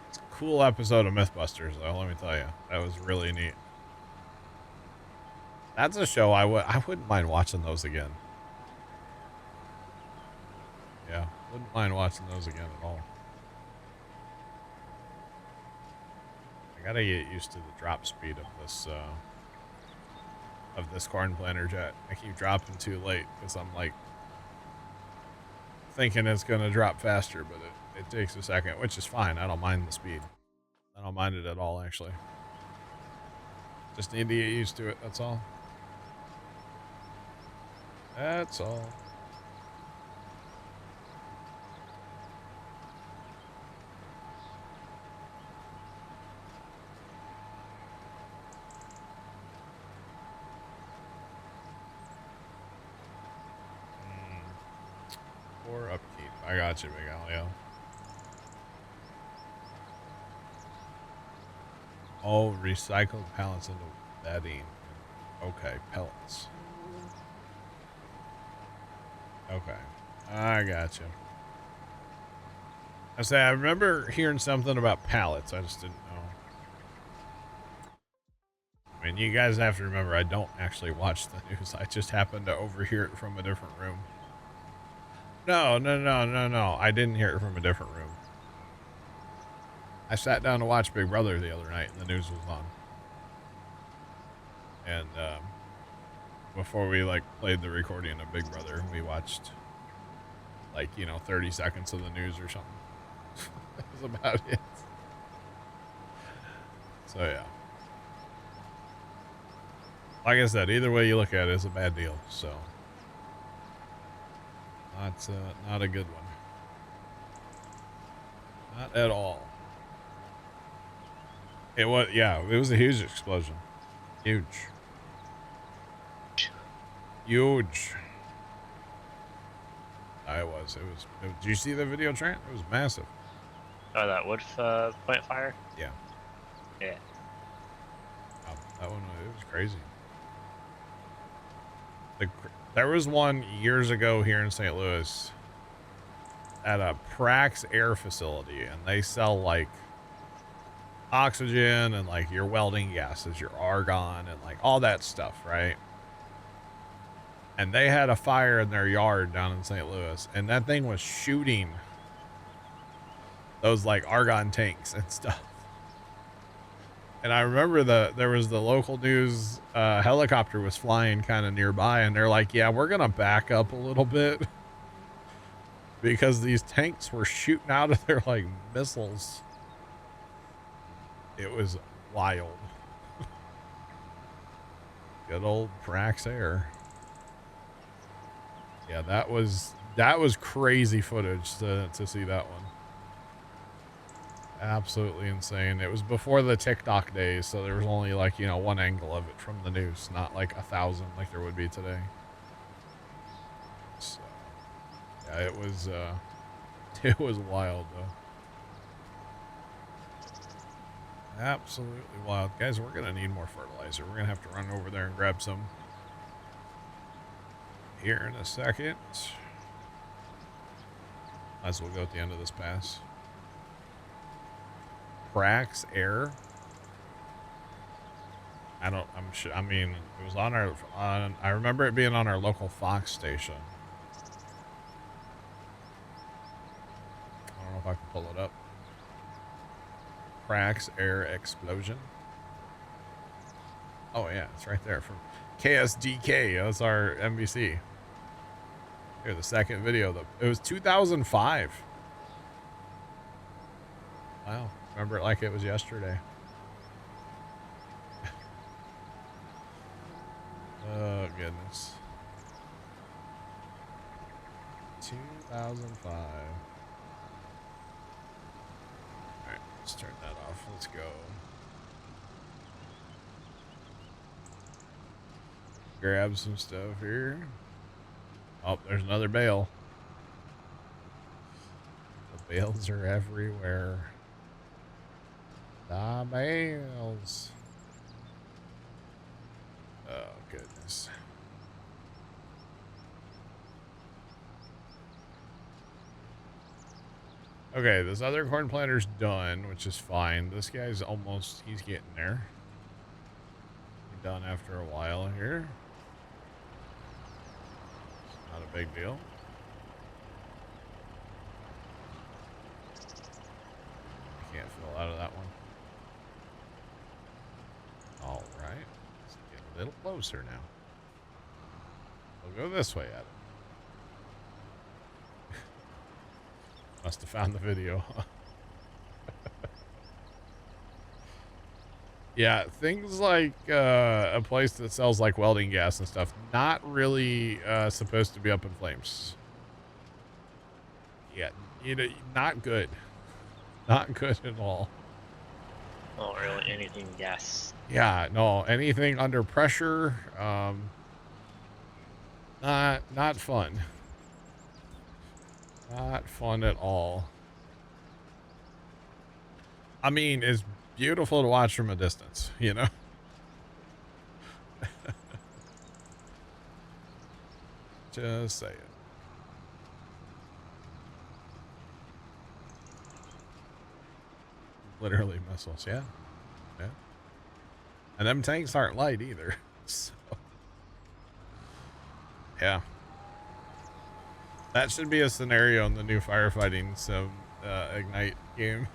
It's a cool episode of Mythbusters, though, let me tell you. That was really neat. That's a show I wouldn't mind watching those again. Yeah, wouldn't mind watching those again at all. I gotta get used to the drop speed of this corn planter jet. I keep dropping too late because I'm like thinking it's gonna drop faster, but it takes a second, which is fine. I don't mind the speed. I don't mind it at all, actually. Just need to get used to it, that's all. That's all. for upkeep. I got you, Big Alio. Oh, recycled pellets into bedding. Okay, pellets. Okay, I got you. I remember hearing something about pallets. I just didn't know. I mean, you guys have to remember, I don't actually watch the news. I just happened to overhear it from a different room. No. I didn't hear it from a different room. I sat down to watch Big Brother the other night, and the news was on. And before we played the recording of Big Brother, we watched 30 seconds of the news or something. That was about it. So yeah. Like I said, either way you look at it, it's a bad deal. So not a good one. Not at all. It was a huge explosion. Huge. It was. Did you see the video, Trent? It was massive. Oh, that wood plant fire? Yeah. Yeah. That one, it was crazy. There was one years ago here in St. Louis at a Prax air facility, and they sell oxygen and your welding gases, your argon, and all that stuff, right? And they had a fire in their yard down in St. Louis, and that thing was shooting those argon tanks and stuff. And I remember there was the local news helicopter was flying kind of nearby, and they're like, yeah, we're gonna back up a little bit because these tanks were shooting out of their missiles. It was wild. Good old Prax Air. Yeah, that was crazy footage to see that one. Absolutely insane. It was before the TikTok days, so there was only one angle of it from the news, not 1,000 like there would be today. So yeah, it was wild though. Absolutely wild. Guys, we're gonna need more fertilizer. We're gonna have to run over there and grab some here in a second. Might as well go at the end of this pass. Prax Air. I'm sure. I mean, it was on I remember it being on our local Fox station. I don't know if I can pull it up. Prax Air Explosion. Oh yeah, it's right there from KSDK. That's our NBC. Here, the second video. It was 2005. Wow. Remember it like it was yesterday. Oh, goodness. 2005. All right, let's turn that off. Let's go. Grab some stuff here. Oh, there's another bale. The bales are everywhere. The bales. Oh, goodness. Okay, this other corn planter's done, which is fine. This guy's he's getting there. He's done after a while here. Not a big deal. I can't fill out of that one. All right, let's get a little closer now. We'll go this way at it. Must have found the video. Yeah, things like a place that sells welding gas and stuff, not really supposed to be up in flames. Yeah, not good. Not good at all. Not really anything gas. Yeah, no, anything under pressure, not fun. Not fun at all. I mean, it's beautiful to watch from a distance, you know? Just saying. Literally missiles, yeah. Yeah. And them tanks aren't light either. So, yeah. That should be a scenario in the new firefighting sim Ignite game.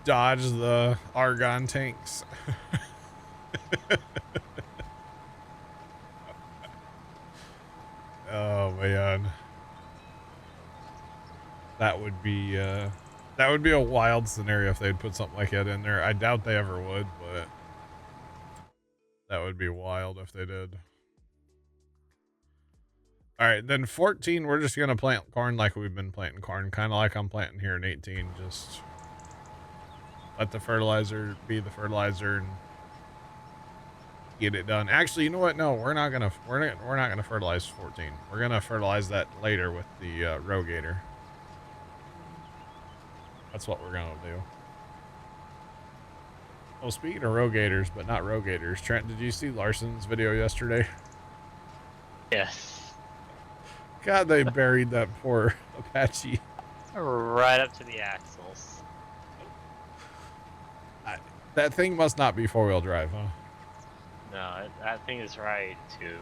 Dodge the Argon tanks. Oh man. That would be a wild scenario if they'd put something like that in there. I doubt they ever would, but that would be wild if they did. All right, then 14, we're just going to plant corn like we've been planting corn, kind of like I'm planting here in 18. Just let the fertilizer be the fertilizer and get it done. Actually, you know what? No, we're not going to fertilize 14. We're going to fertilize that later with the rogator. That's what we're going to do. Oh, speaking of rogators, but not rogators, Trent, did you see Larson's video yesterday? Yes. God, they buried that poor Apache. Right up to the axles. That thing must not be four-wheel drive, huh? No, that thing is right, too.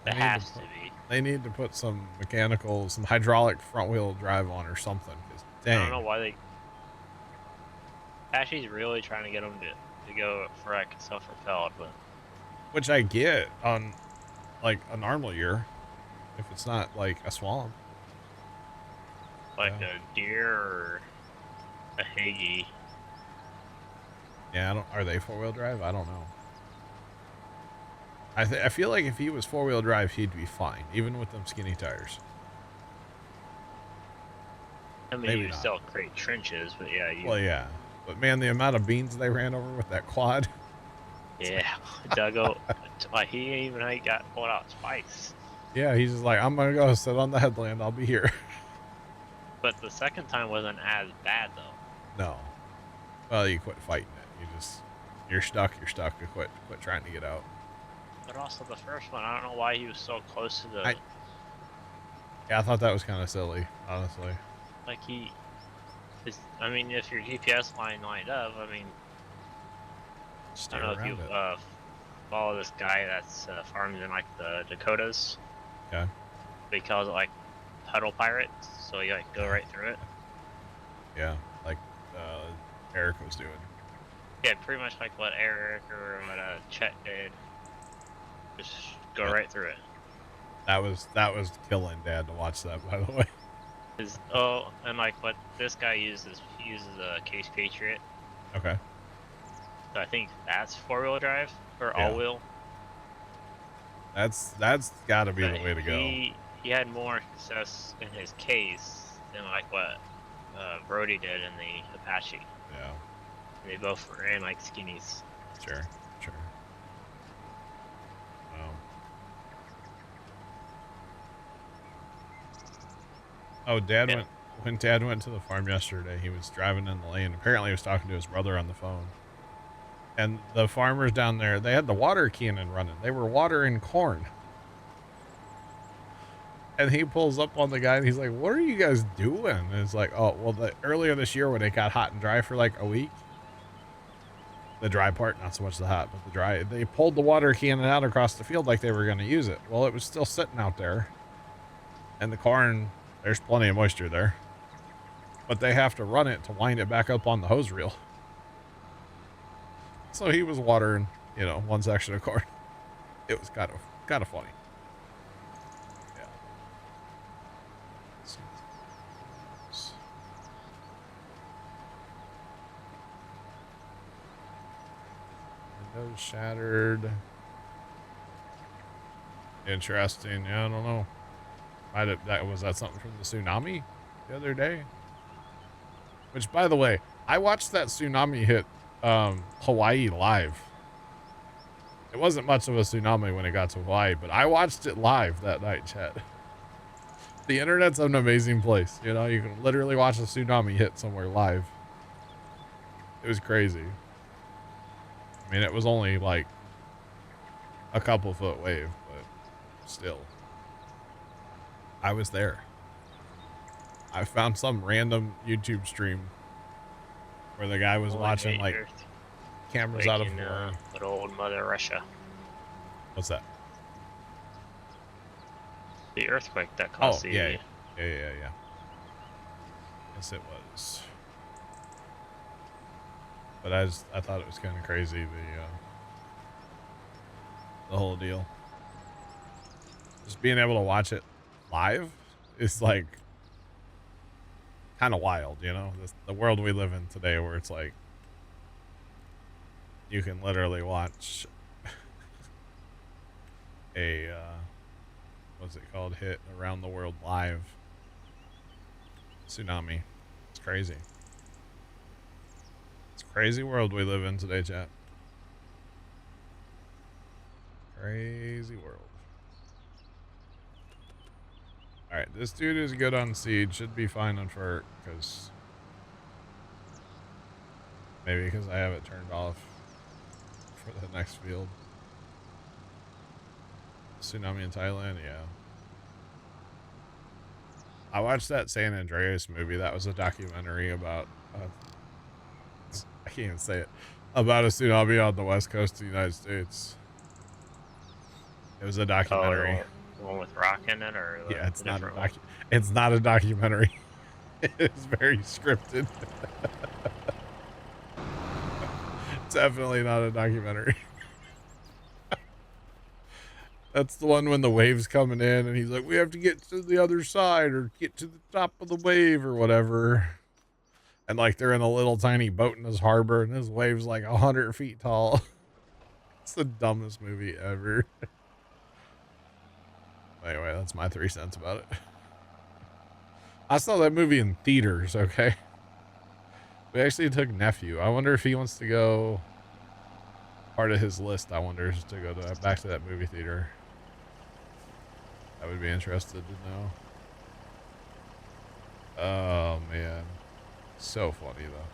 It has to be. They need to put some mechanical, some hydraulic front-wheel drive on or something. Dang. I don't know why they... Apache's really trying to get them to go for like self-propelled, but... Which I get on, like, a normal year. If it's not, like, a swamp. Like a deer or a Hagee. Yeah, are they four-wheel drive? I don't know. I feel like if he was four-wheel drive, he'd be fine, even with them skinny tires. I mean, Maybe you not. still create trenches, but yeah. Well, yeah. But, man, the amount of beans they ran over with that quad. Yeah. Duggo, like, he even got pulled out twice. Yeah, he's just like, I'm going to go sit on the headland. I'll be here. But the second time wasn't as bad, though. No. Well, you quit fighting it. You're stuck. You're stuck. You quit trying to get out. But also the first one, I don't know why he was so close to the... Yeah, I thought that was kind of silly, honestly. Like, I mean, if your GPS line lined up, I mean... Stay I don't know if you follow this guy that's farms in, like, the Dakotas. Okay. But he calls it, like, puddle pirates, so you, like, go right through it. Yeah, like Eric was doing. Yeah, pretty much like what Eric or what Chet did. Just go right through it. That was killing Dad to watch that, by the way. And like what this guy uses, he uses a Case Patriot. Okay. So I think that's four-wheel drive or all-wheel. That's got to be the way to go. He had more success in his Case than like what Brody did in the Apache. Yeah. They both ran like skinnies. Sure. Oh, when Dad went to the farm yesterday, he was driving in the lane. Apparently he was talking to his brother on the phone. And the farmers down there, they had the water cannon running. They were watering corn. And he pulls up on the guy and he's like, what are you guys doing? And it's like, oh, well, earlier this year when it got hot and dry for like a week, the dry part, not so much the hot, but the dry, they pulled the water cannon out across the field like they were going to use it. Well, it was still sitting out there. And the corn, there's plenty of moisture there. But they have to run it to wind it back up on the hose reel. So he was watering, one section of corn. It was kind of funny. Yeah. Windows shattered. Interesting. Yeah, I don't know. Was that something from the tsunami the other day? Which, by the way, I watched that tsunami hit Hawaii live. It wasn't much of a tsunami when it got to Hawaii, but I watched it live that night, chat. The internet's an amazing place. You know, you can literally watch a tsunami hit somewhere live. It was crazy. I mean, it was only like a couple foot wave, but still. I was there. I found some random YouTube stream where the guy was watching like cameras out of Hawaii. Good old Mother Russia. What's that? The earthquake that caused the... Yeah. Yes, it was. But I thought it was kind of crazy, the whole deal. Just being able to watch it live is like kind of wild, you know? The world we live in today, where it's like you can literally watch a what's it called, hit around the world live. Tsunami. It's crazy. It's a crazy world we live in today, chat. Crazy world. Alright, this dude is good on seed. Should be fine on fur, because maybe because I have it turned off for the next field. Tsunami in Thailand, yeah. I watched that San Andreas movie. That was a documentary about I can't even say it, about a tsunami on the west coast of the United States. It was a documentary. The one with rock in it, or yeah, it's not it's not a documentary. It's very scripted. Definitely not a documentary. That's the one when the wave's coming in and he's like, we have to get to the other side or get to the top of the wave or whatever. And like they're in a little tiny boat in this harbor and this wave's like 100 feet tall. It's the dumbest movie ever. Anyway, that's my 3 cents about it. I saw that movie in theaters, okay? We actually took nephew. I wonder if he wants to go. Part of his list, I wonder, is to go back to that movie theater. I would be interested to know. Oh, man. So funny, though.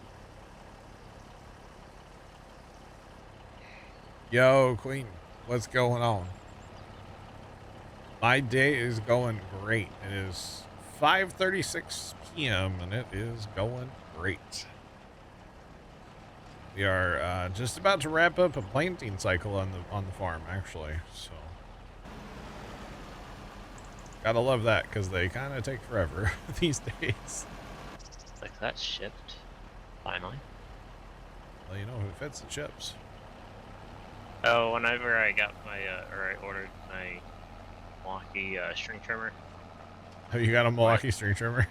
Yo, Queen. What's going on? My day is going great. It is 5:36 p.m. and it is going great. We are just about to wrap up a planting cycle on the farm, actually. So gotta love that, because they kind of take forever these days. Like that shipped, finally. Well, you know who fits the chips. Oh, whenever I got my or I ordered my Milwaukee string trimmer. Have you got a Milwaukee string trimmer?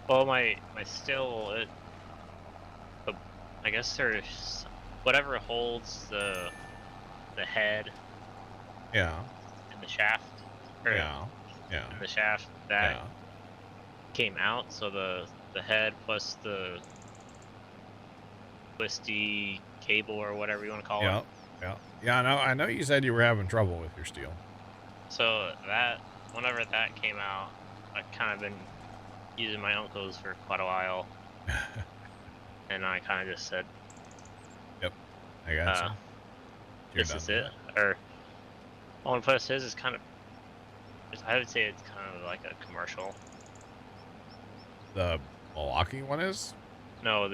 Well, my still it. I guess there's whatever holds the head. Yeah. And the shaft. Yeah. And the shaft that came out, so the head plus the twisty cable or whatever you want to call it. Yeah. I know you said you were having trouble with your steel. So that whenever that came out, I've kind of been using my uncle's for quite a while. And I kind of just said, yep, I got you. This is it. Or, well, plus his is kind of, I would say it's kind of like a commercial. The Milwaukee one is? No,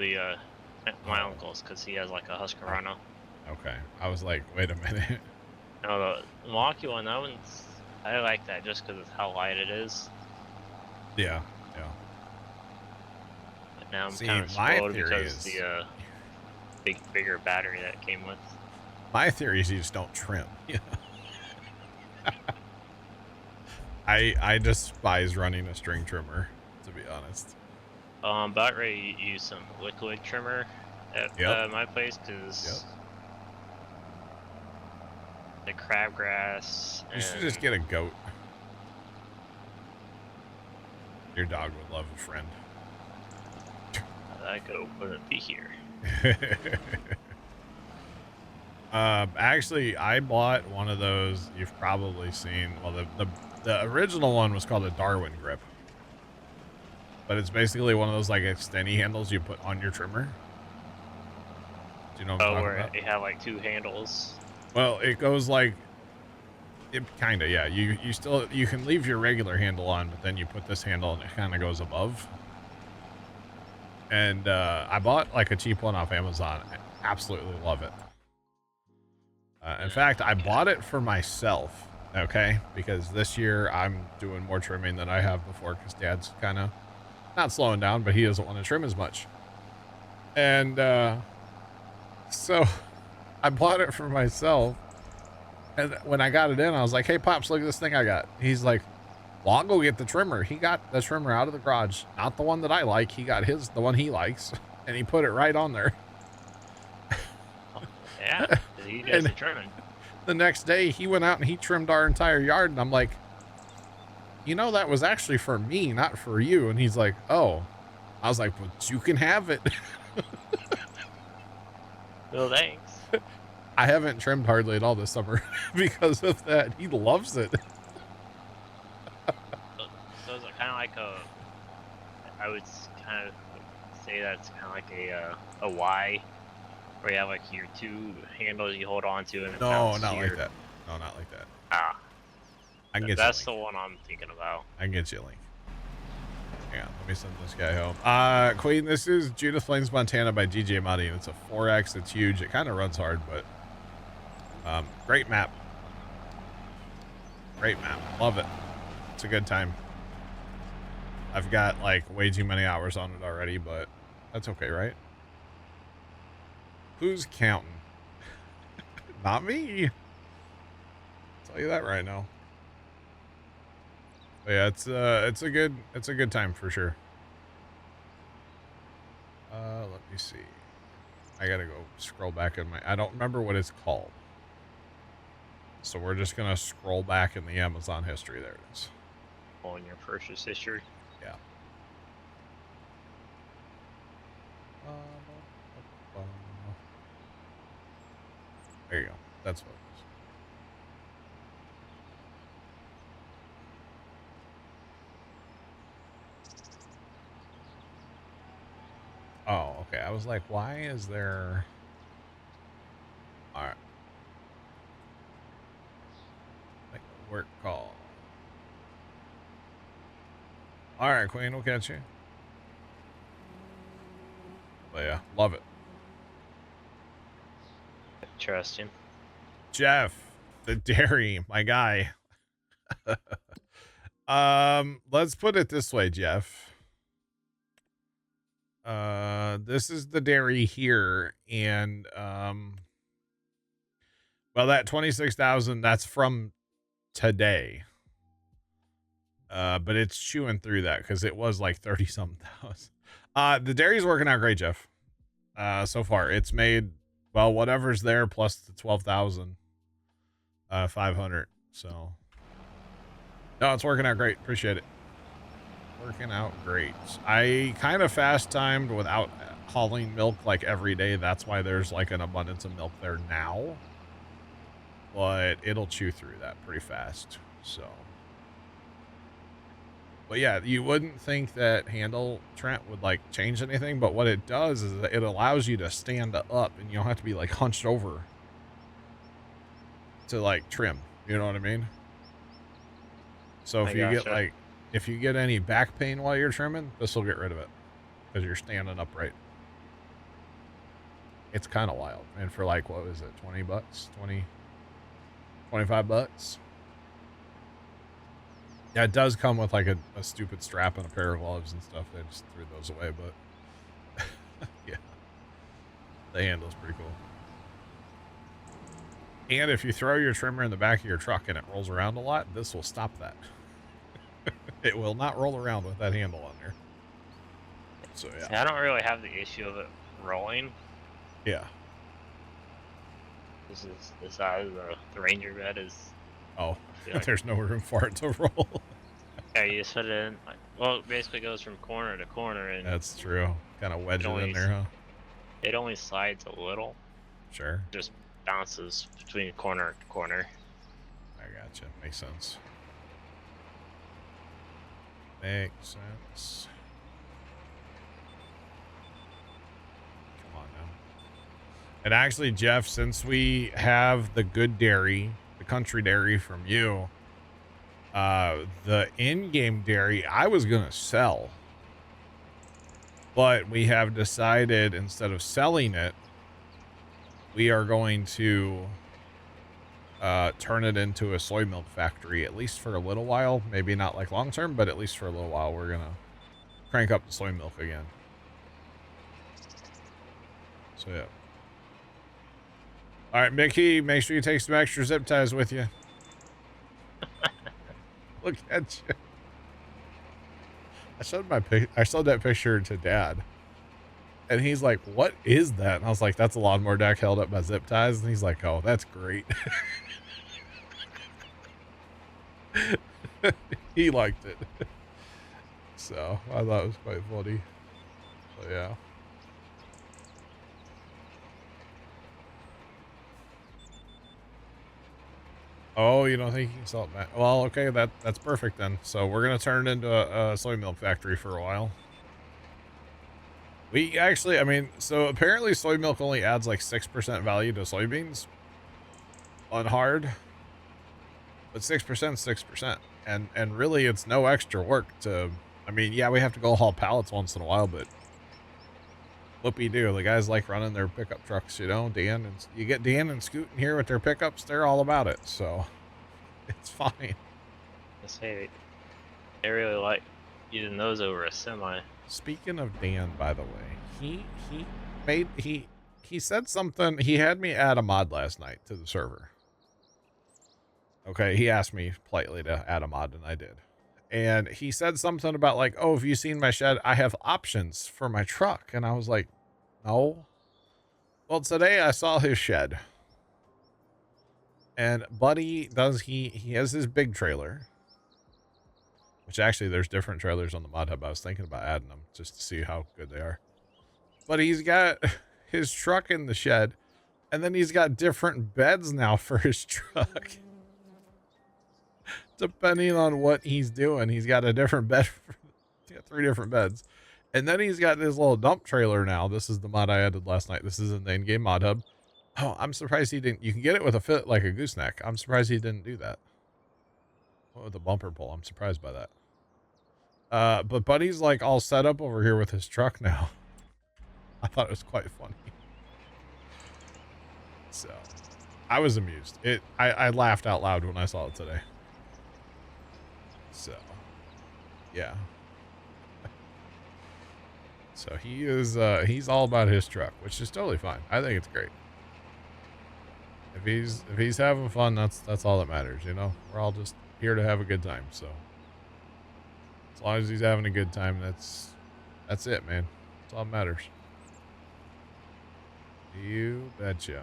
my uncle's, because he has like a Husqvarna. Okay, I was like, wait a minute. No, the Milwaukee one, that one's, I like that just because of how light it is. Yeah. Now I'm kind of spoiled because the bigger battery that came with. My theory is you just don't trim. You know? I despise running a string trimmer, to be honest. I'm about ready to use some liquid trimmer at my place, because the crabgrass. You should just get a goat. Your dog would love a friend. That goat wouldn't be here. Actually, I bought one of those you've probably seen. Well, the original one was called a Darwin grip. But it's basically one of those like extendy handles you put on your trimmer. Do you know what I'm Oh, talking where about? they have like 2 handles. Well, it goes like it kind of, yeah. You can leave your regular handle on, but then you put this handle and it kind of goes above. And I bought like a cheap one off Amazon. I absolutely love it. In fact, I bought it for myself, okay? Because this year I'm doing more trimming than I have before because Dad's kind of not slowing down, but he doesn't want to trim as much. And so I bought it for myself. And when I got it in, I was like, hey, Pops, look at this thing I got. He's like, well, I'll go get the trimmer. He got the trimmer out of the garage. Not the one that I like. He got the one he likes. And he put it right on there. Oh, yeah, he does the trimming. The next day, he went out and he trimmed our entire yard. And I'm like, you know, that was actually for me, not for you. And he's like, oh. I was like, but you can have it. Well, thanks. I haven't trimmed hardly at all this summer because of that. He loves it. So it's kind of like I would kind of say that's kind of like a Y, where you have like your 2 handles you hold on to, and No, not like that. No, not like that. Ah, I can get that's you the one I'm thinking about. I can get you a link. Hang on, let me send this guy home. Queen, this is Judith Plains, Montana by DJ Muddy, and it's a 4X. It's huge. It kind of runs hard, but great map. Great map. Love it. It's a good time. I've got like way too many hours on it already, but that's okay, right? Who's counting? Not me. I'll tell you that right now. But yeah, it's a good time for sure. Let me see. I gotta go scroll back in I don't remember what it's called. So we're just gonna scroll back in the Amazon history. There it is. On your purchase history. Yeah. There you go. That's what it is. Oh, okay. I was like, why is there... Alright. Make a work call. Alright, Queen, we'll catch you. But yeah, love it. Interesting. Jeff, the dairy, my guy. Let's put it this way, Jeff. This is the dairy here, and well, that 26,000, that's from today. But it's chewing through that because it was like 30 something thousand. The dairy's working out great, Jeff. So far it's made, well, whatever's there plus the 12,500. So no, it's working out great. Appreciate it. Working out great. I kind of fast timed without hauling milk like every day. That's why there's like an abundance of milk there now, but it'll chew through that pretty fast. So, but yeah, you wouldn't think that handle, Trent, would like change anything, but what it does is that it allows you to stand up and you don't have to be like hunched over to like trim. You know what I mean? So if you get like, if you get any back pain while you're trimming, this will get rid of it because you're standing upright. It's kind of wild. And for like, what was it? 20 bucks, 25 bucks. Yeah, it does come with like a stupid strap and a pair of gloves and stuff. They just threw those away, but yeah, the handle's pretty cool. And if you throw your trimmer in the back of your truck and it rolls around a lot, this will stop that. It will not roll around with that handle on there. So yeah. See, I don't really have the issue of it rolling. Yeah. This is the size of the Ranger bed is. Oh, like, there's no room for it to roll. Yeah, you just put it in. Like, well, it basically goes from corner to corner, and that's true. Kind of wedge it in there, huh? It only slides a little. Sure. Just bounces between corner to corner. I gotcha. Makes sense. Makes sense. Come on now. And actually, Jeff, since we have the good dairy, the country dairy from you, the in-game dairy I was gonna sell, but we have decided instead of selling it, we are going to turn it into a soy milk factory, at least for a little while. Maybe not like long term, but at least for a little while, we're gonna crank up the soy milk again. So yeah. All right, Mickey, make sure you take some extra zip ties with you. Look at you. I showed that picture to Dad, and he's like, "What is that?" And I was like, "That's a lawnmower deck held up by zip ties." And he's like, "Oh, that's great." He liked it. So I thought it was quite funny. So yeah. Oh, you don't think you can sell it back? Well, okay, that's perfect then. So we're gonna turn it into a soy milk factory for a while. We actually, I mean, so apparently soy milk only adds like 6% value to soybeans on hard, but 6% is 6%, and really it's no extra work to. I mean, yeah, we have to go haul pallets once in a while, but whoopee-doo, the guys like running their pickup trucks, you know. Dan, and you get Dan and Scoot in here with their pickups, they're all about it, so it's fine. I say they really like using those over a semi. Speaking of Dan, by the way, he said something. He had me add a mod last night to the server. Okay, he asked me politely to add a mod, and I did. And he said something about like, "Oh, have you seen my shed? I have options for my truck." And I was like, "No." Well, today I saw his shed. And Buddy he has his big trailer. Which actually there's different trailers on the mod hub. I was thinking about adding them just to see how good they are. But he's got his truck in the shed, and then he's got different beds now for his truck. Depending on what he's doing, he's got a different bed. He's got 3 different beds. And then he's got this little dump trailer now. This is the mod I added last night. This is in the in-game mod hub. Oh, I'm surprised he didn't. You can get it with a fit like a gooseneck. I'm surprised he didn't do that. Oh, with a bumper pull. I'm surprised by that. But Buddy's like all set up over here with his truck now. I thought it was quite funny. So I was amused. I laughed out loud when I saw it today. So yeah. So he's all about his truck, which is totally fine. I think it's great. If he's having fun, that's all that matters, you know? We're all just here to have a good time, so as long as he's having a good time, that's it, man. That's all that matters. You betcha.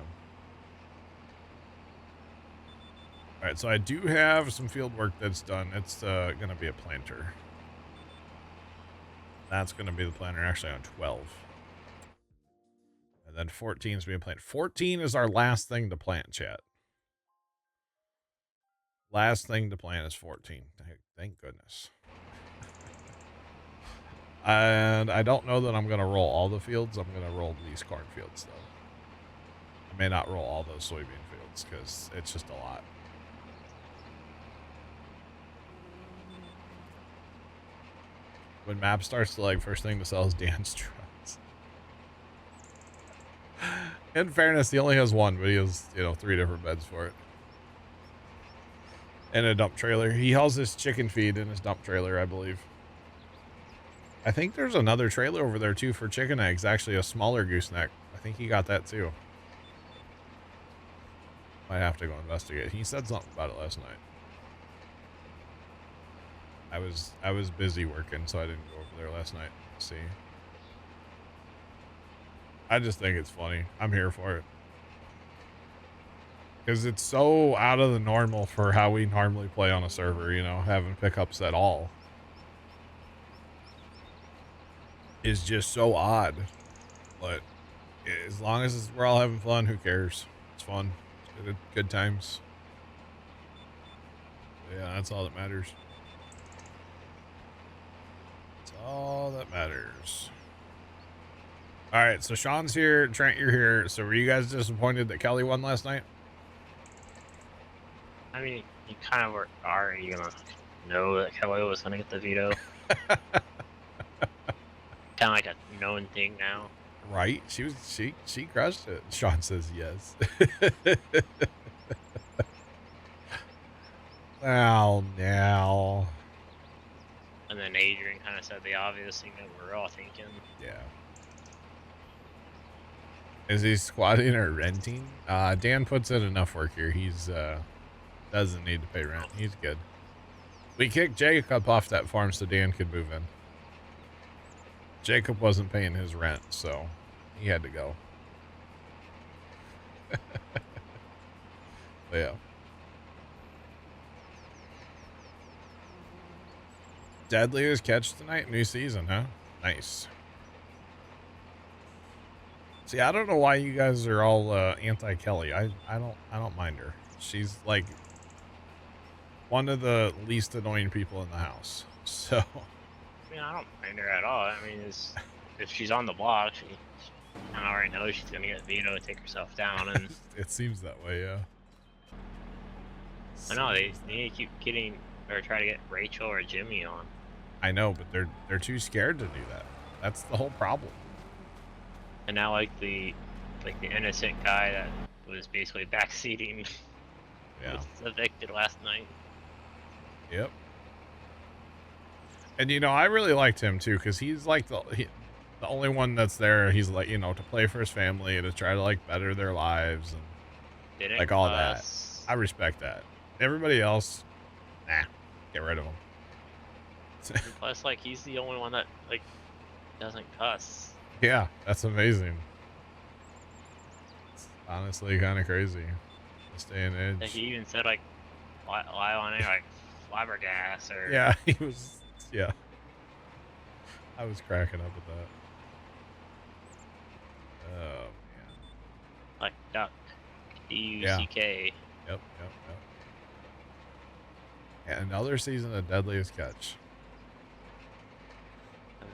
All right, so I do have some field work that's done. It's gonna be a planter. That's gonna be the planter actually on 12. And then 14 is being planted. 14 is our last thing to plant, chat. Last thing to plant is 14. Thank goodness. And I don't know that I'm going to roll all the fields. I'm going to roll these corn fields, though. I may not roll all those soybean fields because it's just a lot. When map starts to lag, first thing to sell is Dan's trucks. In fairness, he only has one, but he has, 3 different beds for it. And a dump trailer. He hauls his chicken feed in his dump trailer, I believe. I think there's another trailer over there, too, for chicken eggs. Actually, a smaller gooseneck. I think he got that, too. Might have to go investigate. He said something about it last night. I was busy working, so I didn't go over there last night to see. I just think it's funny. I'm here for it. Because it's so out of the normal for how we normally play on a server, having pickups at all. Is just so odd. But as long as we're all having fun, who cares? It's fun. Good times. Yeah, that's all that matters. That's all that matters. All right, so Sean's here. Trent, you're here. So were you guys disappointed that Kelly won last night? I mean, you kind of are you gonna know that Kelly was gonna get the veto? Kind of like a known thing now. Right? She crushed it. Sean says yes. Oh, now. And then Adrian kind of said the obvious thing that we're all thinking. Yeah. Is he squatting or renting? Dan puts in enough work here. He's doesn't need to pay rent. He's good. We kicked Jacob off that farm so Dan could move in. Jacob wasn't paying his rent, so he had to go. But yeah. Deadliest catch tonight, new season, huh? Nice. See, I don't know why you guys are all anti-Kelly. I don't mind her. She's like one of the least annoying people in the house. So I mean, I don't mind her at all. I mean, if she's on the block, she kind of already knows she's gonna get vetoed and take herself down. And it seems that way, yeah. I know they need to keep getting or try to get Rachel or Jimmy on. I know, but they're too scared to do that. That's the whole problem. And now like the innocent guy that was basically backseating was evicted last night. Yep. And you know, I really liked him too, because he's like the only one that's there. He's like, you know, to play for his family, to try to like better their lives and Didn't like all that. I respect that. Everybody else, nah, get rid of them. Plus, like, he's the only one that like doesn't cuss. Yeah, that's amazing. It's honestly kind of crazy. This day and age. Like, he even said like, lie on it like flabbergas or Yeah, he was. Yeah, I was cracking up at that. Oh man. like duck, D-U-C-K. Yep. And another season of Deadliest Catch.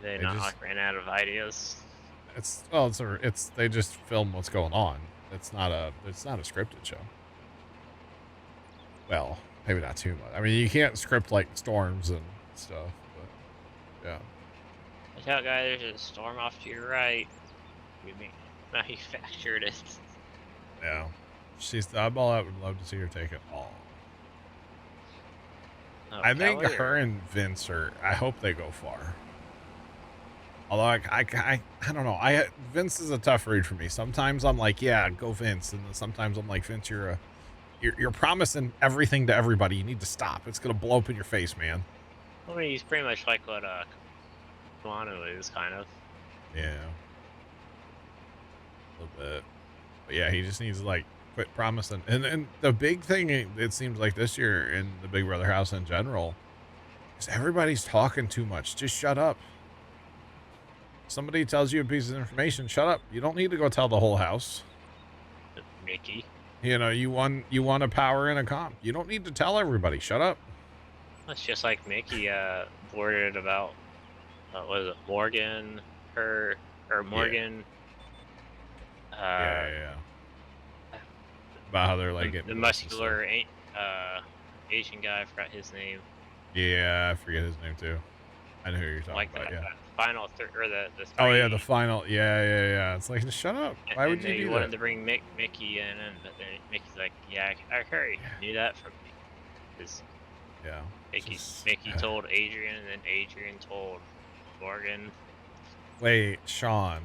They They not just- like ran out of ideas. It's they just film what's going on. It's not a scripted show. Well, maybe not too much. I mean, you can't script like storms and stuff, but yeah. Watch out, guys! There's a storm off to your right. We manufactured it. Yeah. She's the eyeball. I would love to see her take it all. Oh, I think Kelly her or- and Vince I hope they go far. Although I don't know. Vince is a tough read for me. Sometimes I'm like, yeah, go Vince, and then sometimes I'm like, Vince, you're promising everything to everybody. You need to stop. It's gonna blow up in your face, man. I mean, he's pretty much like what Keanu is, kind of. Yeah, a little bit. But yeah, he just needs to like quit promising. And the big thing it seems like this year in the Big Brother house in general is everybody's talking too much. Just shut up. Somebody tells you a piece of information, shut up. You don't need to go tell the whole house. Mickey. You know, you won a power in a comp. You don't need to tell everybody. Shut up. That's just like Mickey blurted about was it Morgan, Morgan. Yeah. About how they're like the getting muscular Asian guy. I forgot his name. Yeah, I forget his name too. I know who you're talking Like about. the Yeah. final or the Oh yeah, three. the final. Yeah. It's like, just shut up. Why would you they do wanted that? to bring Mickey in, but then Mickey's like, "Yeah, I heard. Knew that from me." Because Yeah. Mickey told Adrian, and then Adrian told Morgan. Wait, Sean.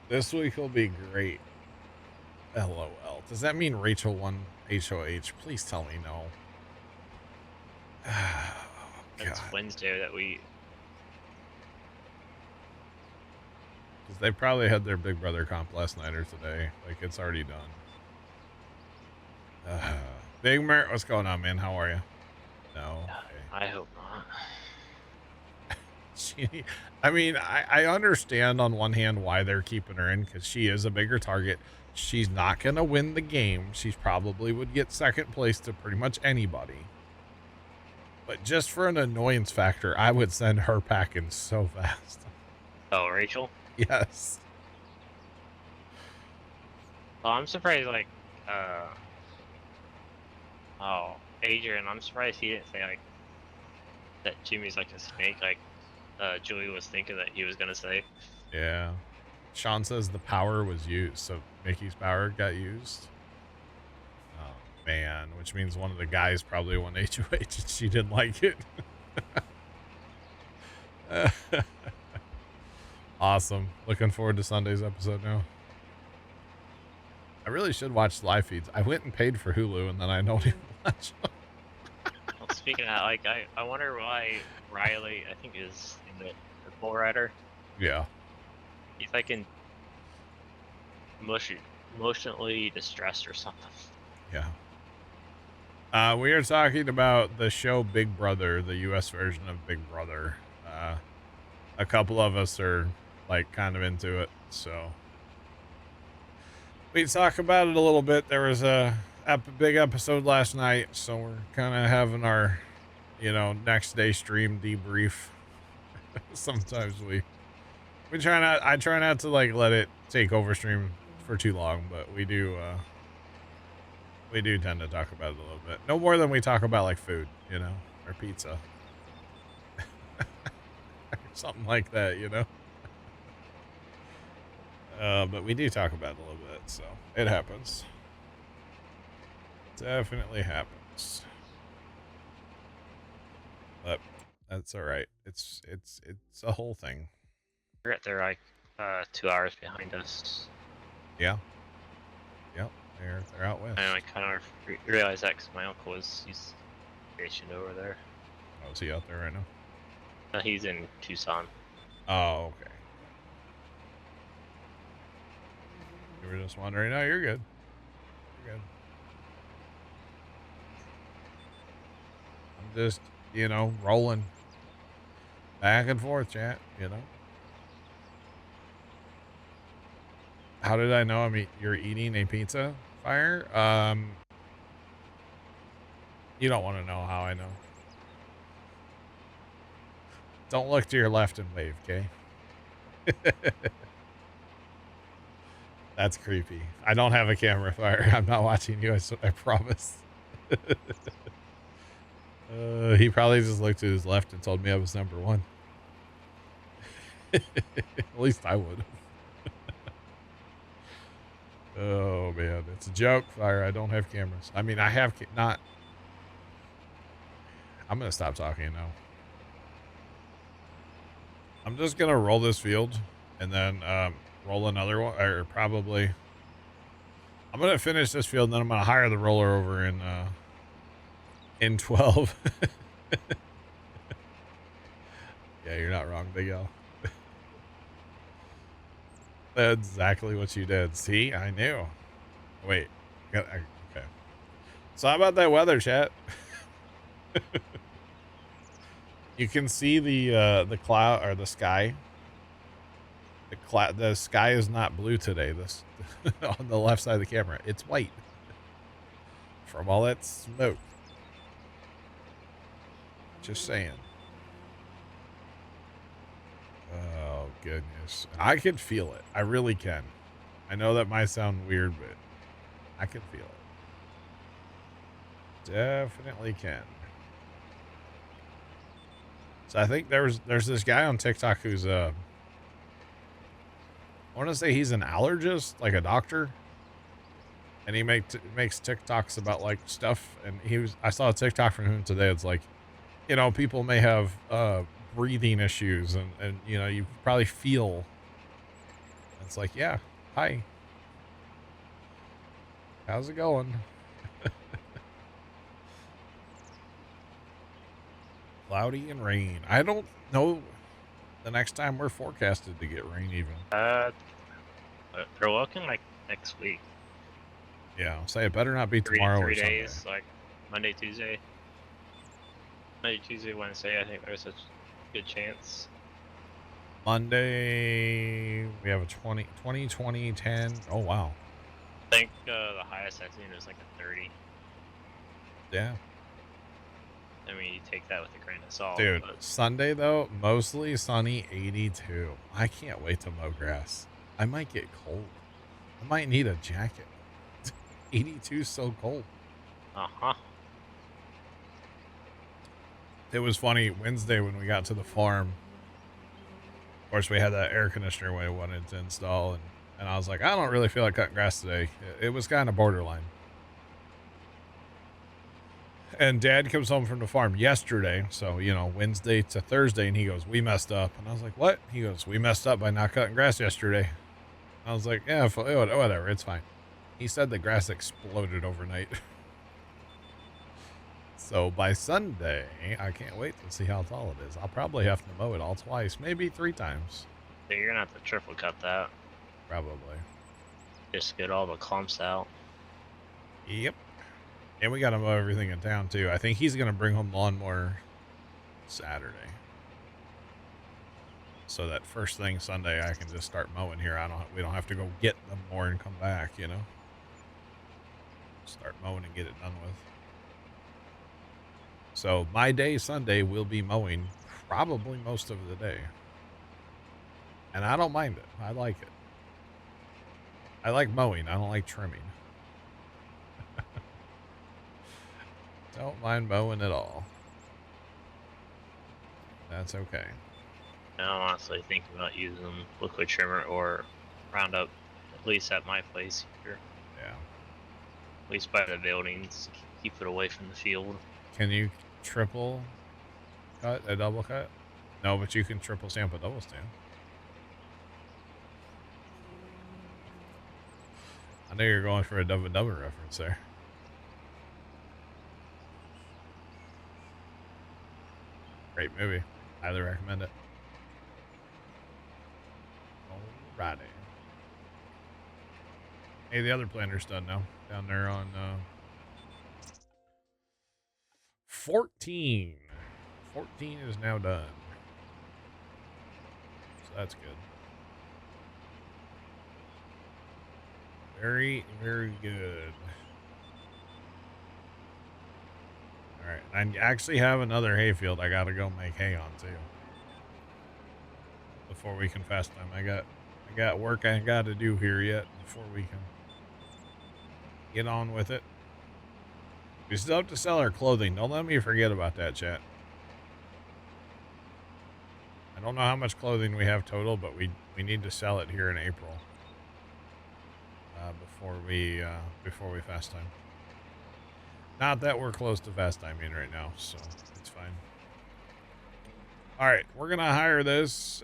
This week will be great. LOL. Does that mean Rachel won HOH? Please tell me no. Oh, It's God. Wednesday that we. Because they probably had their Big Brother comp last night or today. Like, it's already done. Big Mert, what's going on, man? How are you? No. Okay. I hope not. I mean, I understand on one hand why they're keeping her in, because she is a bigger target. She's not going to win the game. She probably would get second place to pretty much anybody. But just for an annoyance factor, I would send her packing so fast. Oh, Rachel? Yes. Oh, I'm surprised, like, Adrian, I'm surprised he didn't say, like, that Jimmy's like a snake, like, Julie was thinking that he was gonna say. Yeah. Sean says the power was used, so Mickey's power got used. Oh, man, which means one of the guys probably won HOH and she didn't like it. Awesome. Looking forward to Sunday's episode now. I really should watch live feeds. I went and paid for Hulu, and then I don't even watch them. Well, speaking of that, like, I wonder why Riley, I think is the bull rider, Yeah. he's like in emotionally distressed or something. Yeah. We are talking about the show Big Brother, the U.S. version of Big Brother. A couple of us are, like, kind of into it, so we talk about it a little bit. There was a big episode last night, so we're kind of having our, next day stream debrief. Sometimes we try not. I try not to like let it take over stream for too long, but we do tend to talk about it a little bit. No more than we talk about like food, or pizza, or something like that, But we do talk about it a little bit, so it happens. Definitely happens. But that's all right. It's a whole thing. They're like 2 hours behind us. Yeah. Yep. They're out west. And I kind of realized that because my uncle he's stationed over there. Oh, is he out there right now? No, he's in Tucson. Oh, okay. You were just wondering. No, you're good. You're good. I'm just, rolling back and forth, chat, How did I know you're eating a pizza, Fire? You don't want to know how I know. Don't look to your left and wave, okay? That's creepy. I don't have a camera, Fire. I'm not watching you, I promise. He probably just looked to his left and told me I was number one. At least I would. Oh, man. It's a joke, Fire. I don't have cameras. I mean, I have not. I'm going to stop talking now. I'm just going to roll this field and then roll another one, or probably. I'm going to finish this field and then I'm going to hire the roller over in 12. Yeah, you're not wrong, Big L. That's exactly what you did. See, I knew. Wait. Okay. So how about that weather, chat? You can see the cloud or the sky. The sky is not blue today. This on the left side of the camera, it's white from all that smoke. Just saying. Oh, goodness. I can feel it. I really can. I know that might sound weird, but I can feel it. Definitely can. So I think there's this guy on TikTok who's I want to say he's an allergist, like a doctor. And he makes TikToks about like stuff. And I saw a TikTok from him today. It's like, people may have breathing issues and you probably feel. It's like, yeah, hi, how's it going? Cloudy and rain. I don't know the next time we're forecasted to get rain even. They're looking like next week. Yeah, I'll say it better not be tomorrow or 3 Sunday. days, like Monday, Tuesday, Wednesday. I think there's a good chance. Monday, we have a 20, 10. Oh, wow. I think the highest I've seen is like a 30. Yeah. I mean, you take that with a grain of salt. Dude, But Sunday, though, mostly sunny, 82. I can't wait to mow grass. I might get cold. I might need a jacket. 82 is so cold. uh-huh. It was funny, Wednesday when we got to the farm, of course, we had that air conditioner we wanted to install, and I was like, I don't really feel like cutting grass today. It was kind of borderline. And Dad comes home from the farm yesterday, so, you know, Wednesday to Thursday, and he goes, we messed up. And I was like, what? He goes, we messed up by not cutting grass yesterday. I was like, yeah, whatever, it's fine. He said the grass exploded overnight. So by Sunday, I can't wait to see how tall it is. I'll probably have to mow it all twice, maybe 3 times. So you're gonna have to triple cut that. Probably. Just get all the clumps out. Yep. And we got to mow everything in town, too. I think he's going to bring home lawnmower Saturday. So that first thing Sunday, I can just start mowing here. We don't have to go get them more and come back, you know? Start mowing and get it done with. So my day Sunday will be mowing probably most of the day. And I don't mind it. I like it. I like mowing. I don't like trimming. Don't mind mowing at all. That's okay. I'm honestly thinking about using liquid trimmer or Roundup, at least at my place here. Yeah. At least by the buildings, keep it away from the field. Can you triple cut a double cut? No, but you can triple stamp a double stamp. I know you're going for a Dubba Dubba reference there. Great movie. Highly recommend it. Alrighty. Hey, the other planter's done now. Down there on 14. 14 is now done. So that's good. Very, very good. Alright, I actually have another hayfield I gotta go make hay on too. Before we can fast time. I got work I gotta do here yet before we can get on with it. We still have to sell our clothing. Don't let me forget about that, chat. I don't know how much clothing we have total, but we need to sell it here in April. Before we fast time. Not that we're close to fast timing right now, so it's fine. All right, we're gonna hire this.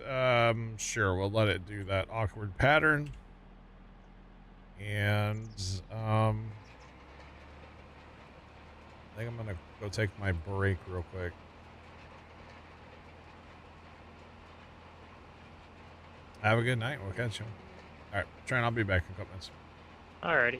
Sure, we'll let it do that awkward pattern. And I think I'm gonna go take my break real quick. Have a good night. We'll catch you. All right, Trent, I'll be back in a couple minutes. Alrighty.